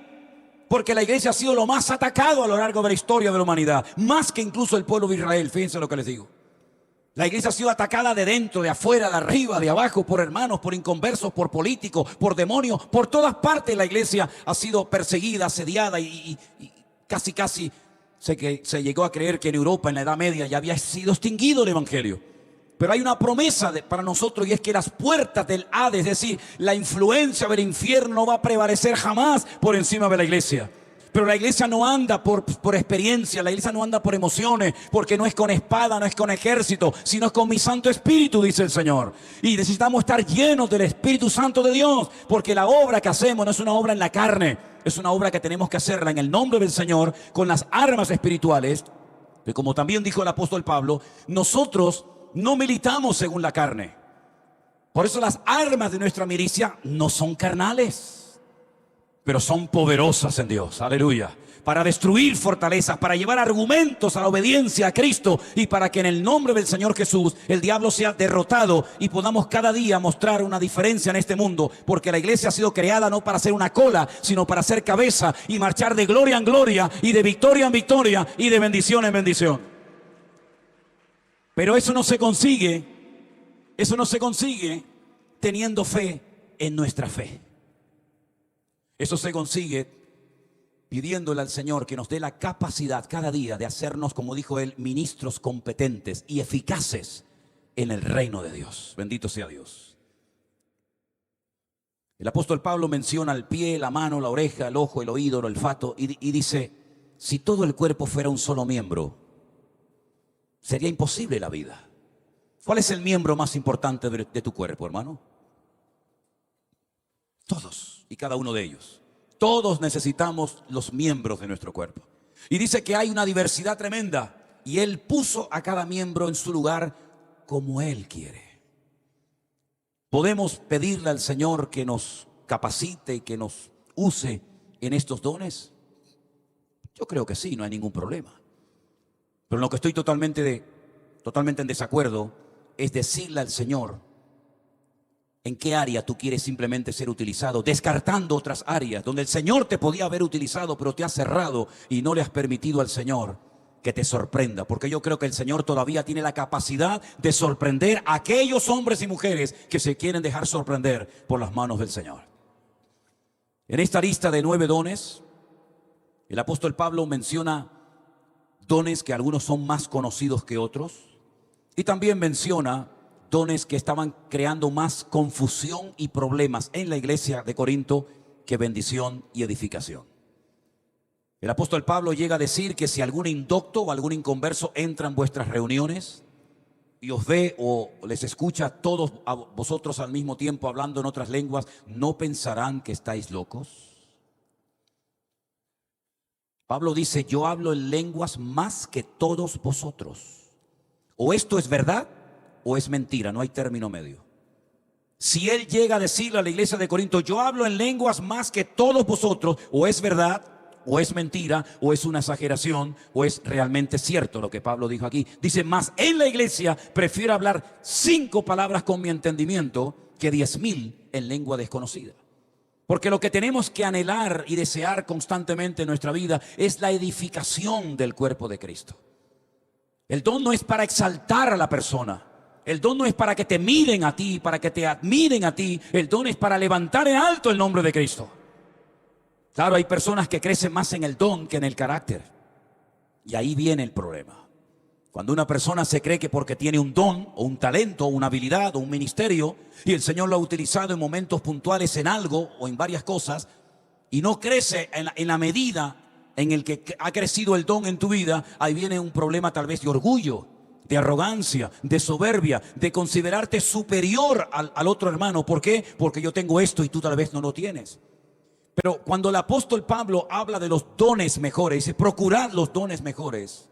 Porque la iglesia ha sido lo más atacado a lo largo de la historia de la humanidad. Más que incluso el pueblo de Israel, fíjense lo que les digo. La iglesia ha sido atacada de dentro, de afuera, de arriba, de abajo, por hermanos, por inconversos, por políticos, por demonios. Por todas partes la iglesia ha sido perseguida, asediada y casi se llegó a creer que en Europa, en la Edad Media, ya había sido extinguido el evangelio. Pero hay una promesa para nosotros, y es que las puertas del Hades, es decir, la influencia del infierno, no va a prevalecer jamás por encima de la iglesia. Pero la iglesia no anda por experiencia, la iglesia no anda por emociones, porque no es con espada, no es con ejército, sino es con mi Santo Espíritu, dice el Señor. Y necesitamos estar llenos del Espíritu Santo de Dios, porque la obra que hacemos no es una obra en la carne, es una obra que tenemos que hacerla en el nombre del Señor, con las armas espirituales. Que como también dijo el apóstol Pablo, nosotros no militamos según la carne. Por eso las armas de nuestra milicia no son carnales, pero son poderosas en Dios, aleluya, para destruir fortalezas, para llevar argumentos a la obediencia a Cristo, y para que en el nombre del Señor Jesús el diablo sea derrotado y podamos cada día mostrar una diferencia en este mundo, porque la iglesia ha sido creada no para ser una cola, sino para ser cabeza y marchar de gloria en gloria y de victoria en victoria y de bendición en bendición. Pero eso no se consigue teniendo fe en nuestra fe. Eso se consigue pidiéndole al Señor que nos dé la capacidad cada día de hacernos, como dijo él, ministros competentes y eficaces en el reino de Dios. Bendito sea Dios. El apóstol Pablo menciona el pie, la mano, la oreja, el ojo, el oído, el olfato, y dice, si todo el cuerpo fuera un solo miembro, sería imposible la vida. ¿Cuál es el miembro más importante de tu cuerpo, hermano? Todos y cada uno de ellos. Todos necesitamos los miembros de nuestro cuerpo. Y dice que hay una diversidad tremenda, y Él puso a cada miembro en su lugar como Él quiere. ¿Podemos pedirle al Señor que nos capacite y que nos use en estos dones? Yo creo que sí, no hay ningún problema. Pero en lo que estoy totalmente en desacuerdo es decirle al Señor en qué área tú quieres simplemente ser utilizado, descartando otras áreas donde el Señor te podía haber utilizado, pero te has cerrado y no le has permitido al Señor que te sorprenda. Porque yo creo que el Señor todavía tiene la capacidad de sorprender a aquellos hombres y mujeres que se quieren dejar sorprender por las manos del Señor. En esta lista de 9 dones, el apóstol Pablo menciona dones que algunos son más conocidos que otros, y también menciona dones que estaban creando más confusión y problemas en la iglesia de Corinto que bendición y edificación. El apóstol Pablo llega a decir que si algún indocto o algún inconverso entra en vuestras reuniones y os ve o les escucha a todos a vosotros al mismo tiempo hablando en otras lenguas, ¿no pensarán que estáis locos? Pablo dice, yo hablo en lenguas más que todos vosotros. O esto es verdad o es mentira, no hay término medio. Si él llega a decirle a la iglesia de Corinto, yo hablo en lenguas más que todos vosotros, o es verdad, o es mentira, o es una exageración, o es realmente cierto lo que Pablo dijo aquí. Dice, más en la iglesia prefiero hablar 5 palabras con mi entendimiento que 10,000 en lengua desconocida. Porque lo que tenemos que anhelar y desear constantemente en nuestra vida es la edificación del cuerpo de Cristo. El don no es para exaltar a la persona. El don no es para que te miren a ti, para que te admiren a ti. El don es para levantar en alto el nombre de Cristo. Claro, hay personas que crecen más en el don que en el carácter. Y ahí viene el problema. Cuando una persona se cree que porque tiene un don o un talento o una habilidad o un ministerio y el Señor lo ha utilizado en momentos puntuales en algo o en varias cosas y no crece en la medida en el que ha crecido el don en tu vida, ahí viene un problema tal vez de orgullo, de arrogancia, de soberbia, de considerarte superior al otro hermano. ¿Por qué? Porque yo tengo esto y tú tal vez no lo tienes. Pero cuando el apóstol Pablo habla de los dones mejores, dice procurad los dones mejores.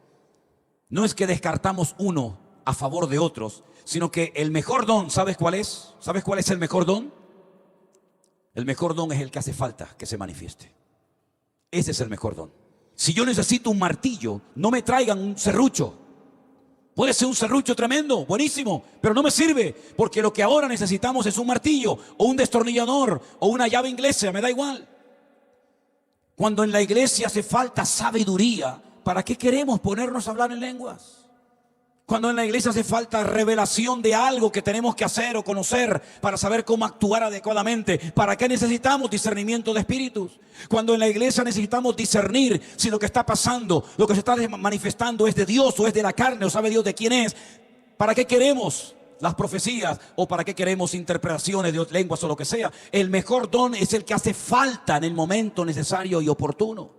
No es que descartamos uno a favor de otros, sino que el mejor don, ¿sabes cuál es? ¿Sabes cuál es el mejor don? El mejor don es el que hace falta que se manifieste. Ese es el mejor don. Si yo necesito un martillo, no me traigan un serrucho. Puede ser un serrucho tremendo, buenísimo, pero no me sirve, porque lo que ahora necesitamos es un martillo o un destornillador o una llave inglesa, me da igual. Cuando en la iglesia hace falta sabiduría, ¿para qué queremos ponernos a hablar en lenguas? Cuando en la iglesia hace falta revelación de algo que tenemos que hacer o conocer para saber cómo actuar adecuadamente, ¿para qué necesitamos discernimiento de espíritus? Cuando en la iglesia necesitamos discernir si lo que está pasando, lo que se está manifestando es de Dios o es de la carne o sabe Dios de quién es, ¿para qué queremos las profecías o para qué queremos interpretaciones de lenguas o lo que sea? El mejor don es el que hace falta en el momento necesario y oportuno.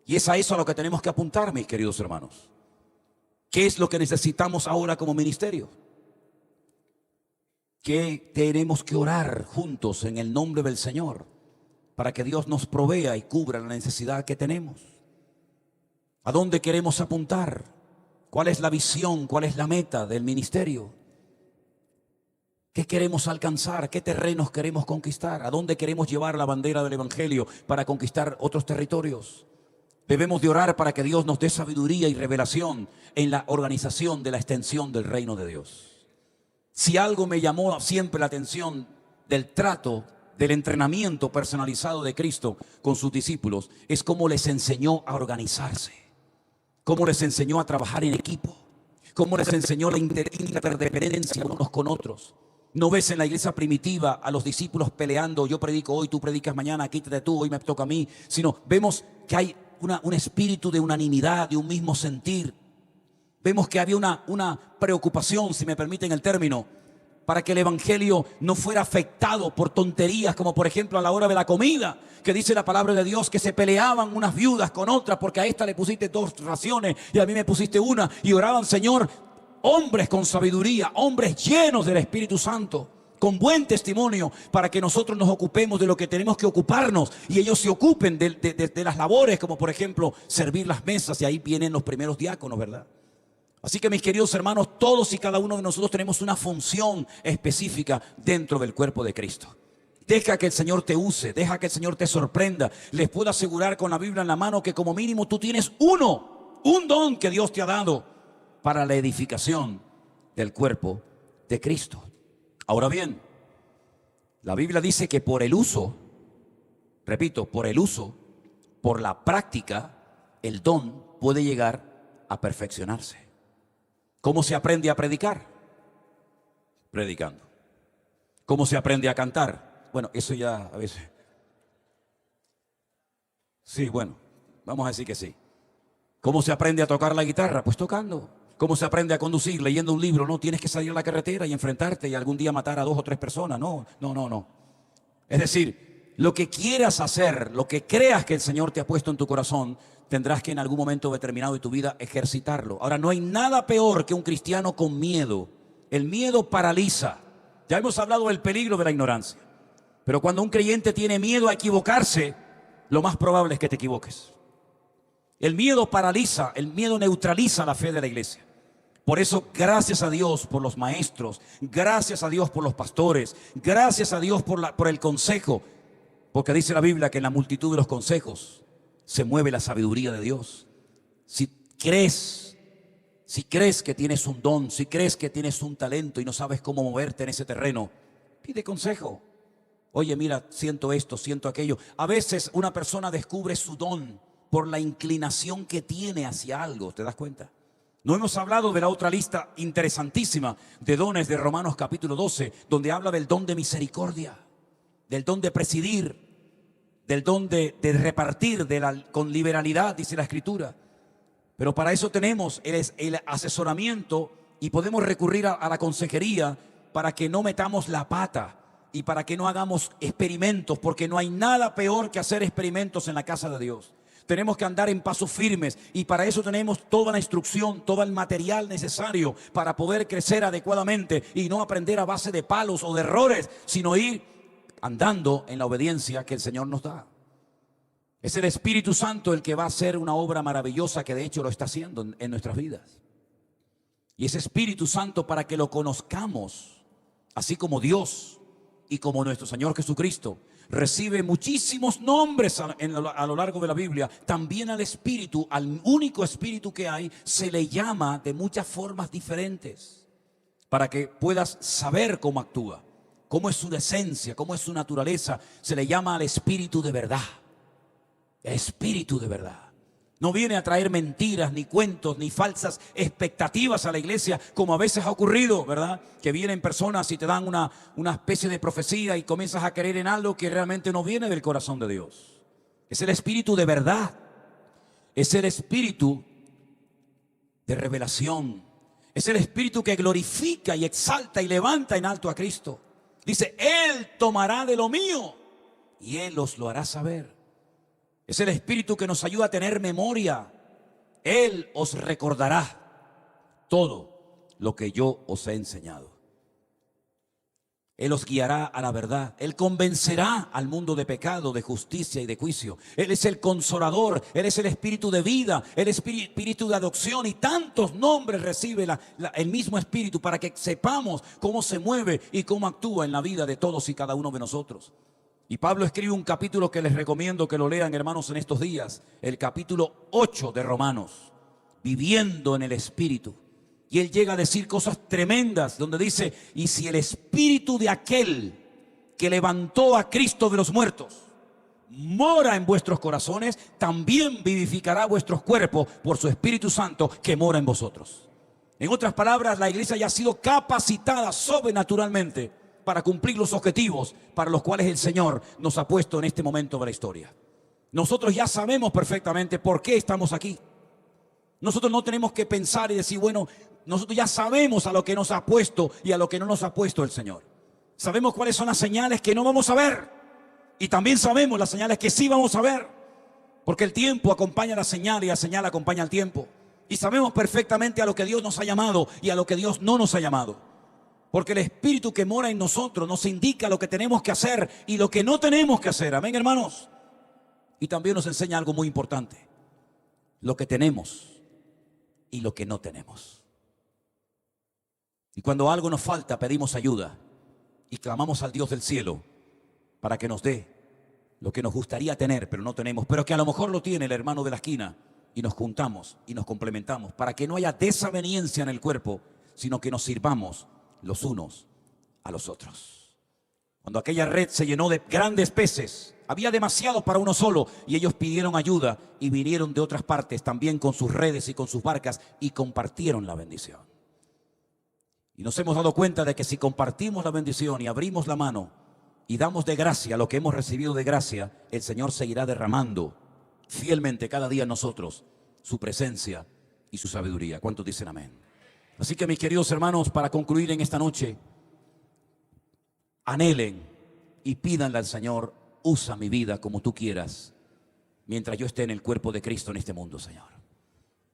Y es a eso a lo que tenemos que apuntar, mis queridos hermanos. ¿Qué es lo que necesitamos ahora como ministerio? Que tenemos que orar juntos en el nombre del Señor para que Dios nos provea y cubra la necesidad que tenemos. ¿A dónde queremos apuntar? ¿Cuál es la visión? ¿Cuál es la meta del ministerio? ¿Qué queremos alcanzar? ¿Qué terrenos queremos conquistar? ¿A dónde queremos llevar la bandera del Evangelio para conquistar otros territorios? Debemos de orar para que Dios nos dé sabiduría y revelación en la organización de la extensión del reino de Dios. Si algo me llamó siempre la atención del trato, del entrenamiento personalizado de Cristo con sus discípulos, es cómo les enseñó a organizarse, cómo les enseñó a trabajar en equipo, cómo les enseñó la interdependencia unos con otros. ¿No ves en la iglesia primitiva a los discípulos peleando? Yo predico hoy, tú predicas mañana, quítate tú, hoy me toca a mí. Sino vemos que hay un espíritu de unanimidad, de un mismo sentir. Vemos que había una preocupación, si me permiten el término, para que el evangelio no fuera afectado por tonterías, como por ejemplo a la hora de la comida, que dice la palabra de Dios que se peleaban unas viudas con otras porque a esta le pusiste 2 raciones y a mí me pusiste una, y oraban, Señor, hombres con sabiduría, hombres llenos del Espíritu Santo, con buen testimonio, para que nosotros nos ocupemos de lo que tenemos que ocuparnos y ellos se ocupen de las labores, como por ejemplo servir las mesas, y ahí vienen los primeros diáconos, ¿verdad? Así que mis queridos hermanos, todos y cada uno de nosotros tenemos una función específica dentro del cuerpo de Cristo. Deja que el Señor te use, deja que el Señor te sorprenda. Les puedo asegurar con la Biblia en la mano que como mínimo tú tienes un don que Dios te ha dado para la edificación del cuerpo de Cristo. Ahora bien, la Biblia dice que por el uso, repito, por la práctica, el don puede llegar a perfeccionarse. ¿Cómo se aprende a predicar? Predicando. ¿Cómo se aprende a cantar? Bueno, eso ya a veces. Sí, bueno, vamos a decir que sí. ¿Cómo se aprende a tocar la guitarra? Pues tocando. ¿Cómo se aprende a conducir? Leyendo un libro. No tienes que salir a la carretera y enfrentarte y algún día matar a 2 o 3 personas. No. Es decir, lo que quieras hacer, lo que creas que el Señor te ha puesto en tu corazón, tendrás que en algún momento determinado de tu vida ejercitarlo. Ahora, no hay nada peor que un cristiano con miedo. El miedo paraliza. Ya hemos hablado del peligro de la ignorancia. Pero cuando un creyente tiene miedo a equivocarse, lo más probable es que te equivoques. El miedo paraliza, el miedo neutraliza la fe de la iglesia. Por eso, gracias a Dios por los maestros, gracias a Dios por los pastores, gracias a Dios por el consejo, porque dice la Biblia que en la multitud de los consejos se mueve la sabiduría de Dios. Si crees que tienes un don, si crees que tienes un talento y no sabes cómo moverte en ese terreno, pide consejo. Oye, mira, siento esto, siento aquello. A veces una persona descubre su don por la inclinación que tiene hacia algo, ¿te das cuenta? No hemos hablado de la otra lista interesantísima de dones de Romanos capítulo 12, donde habla del don de misericordia, del don de presidir, del don de repartir con liberalidad, dice la Escritura. Pero para eso tenemos el asesoramiento y podemos recurrir a la consejería para que no metamos la pata y para que no hagamos experimentos, porque no hay nada peor que hacer experimentos en la casa de Dios. Tenemos que andar en pasos firmes y para eso tenemos toda la instrucción, todo el material necesario para poder crecer adecuadamente y no aprender a base de palos o de errores, sino ir andando en la obediencia que el Señor nos da. Es el Espíritu Santo el que va a hacer una obra maravillosa que de hecho lo está haciendo en nuestras vidas. Y ese Espíritu Santo, para que lo conozcamos, así como Dios y como nuestro Señor Jesucristo, recibe muchísimos nombres a lo largo de la Biblia. También al Espíritu, al único Espíritu que hay, se le llama de muchas formas diferentes para que puedas saber cómo actúa, cómo es su esencia, cómo es su naturaleza. Se le llama al Espíritu de verdad. Espíritu de verdad. No viene a traer mentiras, ni cuentos, ni falsas expectativas a la iglesia, como a veces ha ocurrido, ¿verdad? Que vienen personas y te dan una especie de profecía y comienzas a creer en algo que realmente no viene del corazón de Dios. Es el Espíritu de verdad. Es el Espíritu de revelación. Es el Espíritu que glorifica y exalta y levanta en alto a Cristo. Dice, Él tomará de lo mío y Él os lo hará saber. Es el Espíritu que nos ayuda a tener memoria. Él os recordará todo lo que yo os he enseñado. Él os guiará a la verdad. Él convencerá al mundo de pecado, de justicia y de juicio. Él es el consolador. Él es el Espíritu de vida. El Espíritu de adopción. Y tantos nombres recibe el mismo Espíritu para que sepamos cómo se mueve y cómo actúa en la vida de todos y cada uno de nosotros. Y Pablo escribe un capítulo que les recomiendo que lo lean, hermanos, en estos días. El capítulo 8 de Romanos. Viviendo en el Espíritu. Y él llega a decir cosas tremendas, donde dice, y si el Espíritu de aquel que levantó a Cristo de los muertos mora en vuestros corazones, también vivificará vuestros cuerpos por su Espíritu Santo que mora en vosotros. En otras palabras, la iglesia ya ha sido capacitada sobrenaturalmente para cumplir los objetivos para los cuales el Señor nos ha puesto en este momento de la historia. Nosotros ya sabemos perfectamente por qué estamos aquí. Nosotros no tenemos que pensar y decir, bueno, nosotros ya sabemos a lo que nos ha puesto y a lo que no nos ha puesto el Señor. Sabemos cuáles son las señales que no vamos a ver. Y también sabemos las señales que sí vamos a ver. Porque el tiempo acompaña a la señal y la señal acompaña al tiempo. Y sabemos perfectamente a lo que Dios nos ha llamado y a lo que Dios no nos ha llamado. Porque el Espíritu que mora en nosotros nos indica lo que tenemos que hacer y lo que no tenemos que hacer. Amén, hermanos. Y también nos enseña algo muy importante. Lo que tenemos y lo que no tenemos. Y cuando algo nos falta, pedimos ayuda y clamamos al Dios del cielo para que nos dé lo que nos gustaría tener, pero no tenemos, pero que a lo mejor lo tiene el hermano de la esquina, y nos juntamos y nos complementamos para que no haya desaveniencia en el cuerpo, sino que nos sirvamos los unos a los otros. Cuando aquella red se llenó de grandes peces, había demasiados para uno solo, y ellos pidieron ayuda y vinieron de otras partes también con sus redes y con sus barcas y compartieron la bendición. Y nos hemos dado cuenta de que si compartimos la bendición y abrimos la mano y damos de gracia lo que hemos recibido de gracia, el Señor seguirá derramando fielmente cada día en nosotros su presencia y su sabiduría. ¿Cuántos dicen amén? Así que, mis queridos hermanos, para concluir en esta noche, anhelen y pídanle al Señor, usa mi vida como tú quieras, mientras yo esté en el cuerpo de Cristo en este mundo, Señor.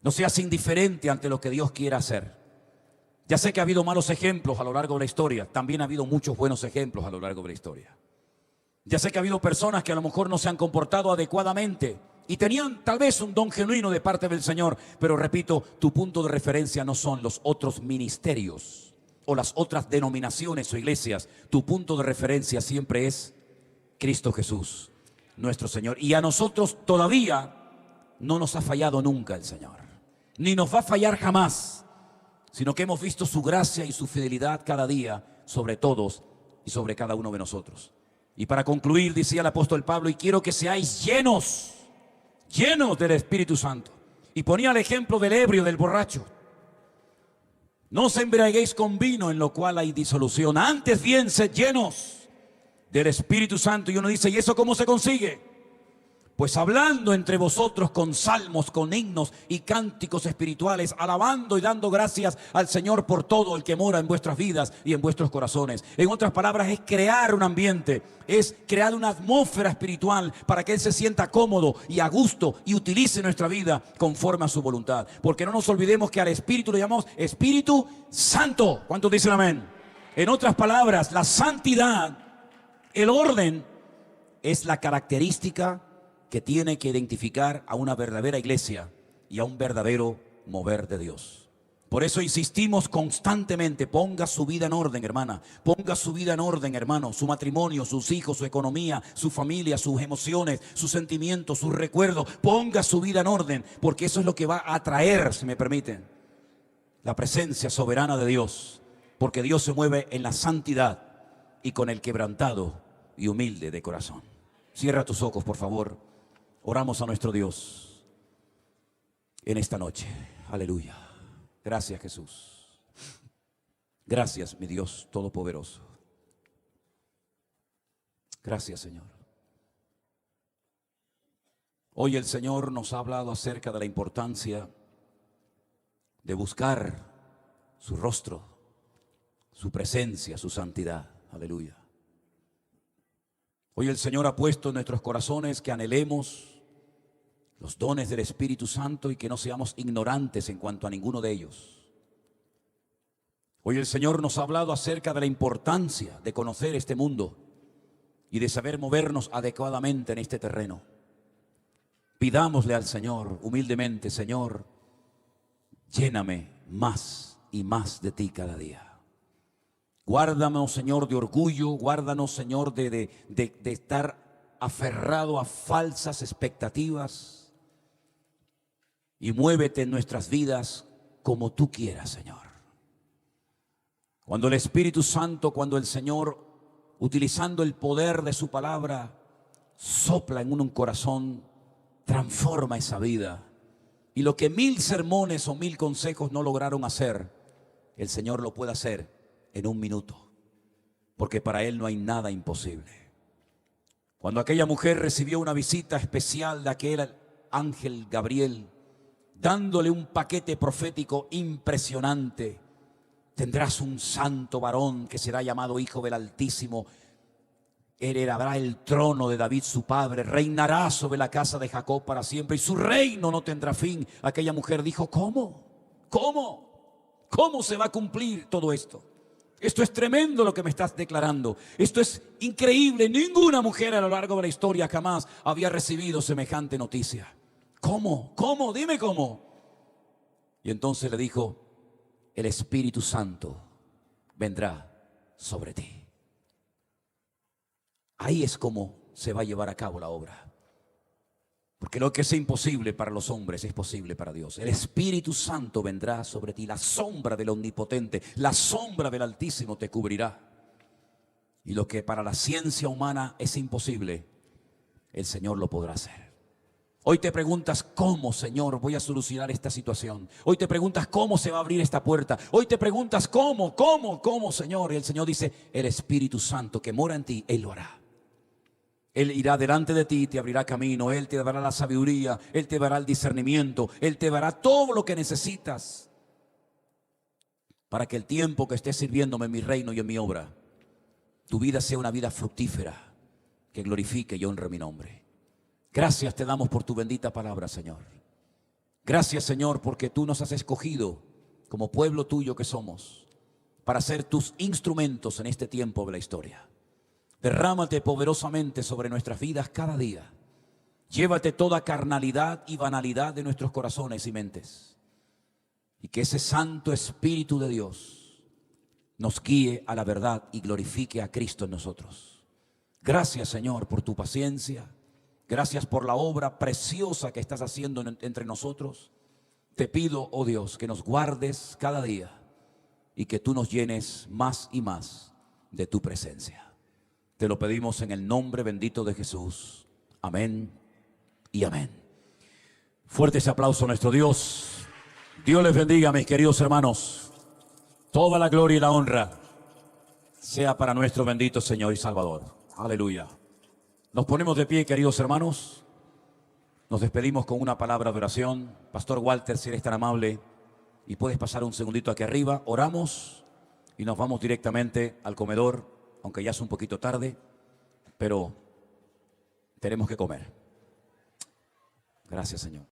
No seas indiferente ante lo que Dios quiera hacer. Ya sé que ha habido malos ejemplos a lo largo de la historia, también ha habido muchos buenos ejemplos a lo largo de la historia. Ya sé que ha habido personas que a lo mejor no se han comportado adecuadamente y tenían tal vez un don genuino de parte del Señor, pero repito, tu punto de referencia no son los otros ministerios o las otras denominaciones o iglesias. Tu punto de referencia siempre es Cristo Jesús, nuestro Señor. Y a nosotros todavía no nos ha fallado nunca el Señor, ni nos va a fallar jamás, sino que hemos visto su gracia y su fidelidad cada día sobre todos y sobre cada uno de nosotros. Y para concluir, decía el apóstol Pablo, y quiero que seáis llenos del Espíritu Santo. Y ponía el ejemplo del ebrio, del borracho. No os embriaguéis con vino, en lo cual hay disolución. Antes bien, sed llenos del Espíritu Santo. Y uno dice, ¿y eso cómo se consigue? Pues hablando entre vosotros con salmos, con himnos y cánticos espirituales, alabando y dando gracias al Señor por todo el que mora en vuestras vidas y en vuestros corazones. En otras palabras, es crear un ambiente, es crear una atmósfera espiritual para que Él se sienta cómodo y a gusto y utilice nuestra vida conforme a su voluntad. Porque no nos olvidemos que al Espíritu le llamamos Espíritu Santo. ¿Cuántos dicen amén? En otras palabras, la santidad, el orden, es la característica que tiene que identificar a una verdadera iglesia y a un verdadero mover de Dios. Por eso insistimos constantemente, ponga su vida en orden, hermana. Ponga su vida en orden, hermano. Su matrimonio, sus hijos, su economía, su familia, sus emociones, sus sentimientos, sus recuerdos. Ponga su vida en orden, porque eso es lo que va a atraer, si me permiten, la presencia soberana de Dios. Porque Dios se mueve en la santidad y con el quebrantado y humilde de corazón. Cierra tus ojos, por favor. Oramos a nuestro Dios en esta noche. Aleluya. Gracias, Jesús. Gracias, mi Dios Todopoderoso. Gracias, Señor. Hoy el Señor nos ha hablado acerca de la importancia de buscar su rostro, su presencia, su santidad. Aleluya. Hoy el Señor ha puesto en nuestros corazones que anhelemos los dones del Espíritu Santo y que no seamos ignorantes en cuanto a ninguno de ellos. Hoy el Señor nos ha hablado acerca de la importancia de conocer este mundo y de saber movernos adecuadamente en este terreno. Pidámosle al Señor humildemente: Señor, lléname más y más de ti cada día. Guárdanos, Señor, de orgullo, guárdanos, Señor, de estar aferrado a falsas expectativas. Y muévete en nuestras vidas como tú quieras, Señor. Cuando el Espíritu Santo, cuando el Señor, utilizando el poder de su palabra, sopla en un corazón, transforma esa vida. Y lo que 1000 sermones o 1000 consejos no lograron hacer, el Señor lo puede hacer en un minuto. Porque para Él no hay nada imposible. Cuando aquella mujer recibió una visita especial de aquel ángel Gabriel, dándole un paquete profético impresionante: tendrás un santo varón que será llamado Hijo del Altísimo, heredará el trono de David su padre, reinará sobre la casa de Jacob para siempre y su reino no tendrá fin. Aquella mujer dijo: ¿cómo? ¿Cómo? ¿Cómo se va a cumplir todo esto? Esto es tremendo lo que me estás declarando. Esto es increíble. Ninguna mujer a lo largo de la historia jamás había recibido semejante noticia. ¿Cómo? ¿Cómo? Dime cómo. Y entonces le dijo: el Espíritu Santo vendrá sobre ti. Ahí es como se va a llevar a cabo la obra. Porque lo que es imposible para los hombres es posible para Dios. El Espíritu Santo vendrá sobre ti. La sombra del Omnipotente, la sombra del Altísimo te cubrirá. Y lo que para la ciencia humana es imposible, el Señor lo podrá hacer. Hoy te preguntas: ¿cómo, Señor, voy a solucionar esta situación? Hoy te preguntas: ¿cómo se va a abrir esta puerta? Hoy te preguntas: ¿cómo, Señor? Y el Señor dice: el Espíritu Santo que mora en ti, Él lo hará. Él irá delante de ti, te abrirá camino, Él te dará la sabiduría, Él te dará el discernimiento, Él te dará todo lo que necesitas para que el tiempo que estés sirviéndome en mi reino y en mi obra, tu vida sea una vida fructífera, que glorifique y honre mi nombre. Gracias te damos por tu bendita palabra, Señor. Gracias, Señor, porque tú nos has escogido como pueblo tuyo que somos para ser tus instrumentos en este tiempo de la historia. Derrámate poderosamente sobre nuestras vidas cada día. Llévate toda carnalidad y banalidad de nuestros corazones y mentes. Y que ese Santo Espíritu de Dios nos guíe a la verdad y glorifique a Cristo en nosotros. Gracias, Señor, por tu paciencia. Gracias por la obra preciosa que estás haciendo entre nosotros. Te pido, oh Dios, que nos guardes cada día y que tú nos llenes más y más de tu presencia. Te lo pedimos en el nombre bendito de Jesús. Amén y amén. Fuerte ese aplauso a nuestro Dios. Dios les bendiga, mis queridos hermanos. Toda la gloria y la honra sea para nuestro bendito Señor y Salvador. Aleluya. Nos ponemos de pie, queridos hermanos. Nos despedimos con una palabra de oración. Pastor Walter, si eres tan amable y puedes pasar un segundito aquí arriba. Oramos y nos vamos directamente al comedor, aunque ya es un poquito tarde, pero tenemos que comer. Gracias, Señor.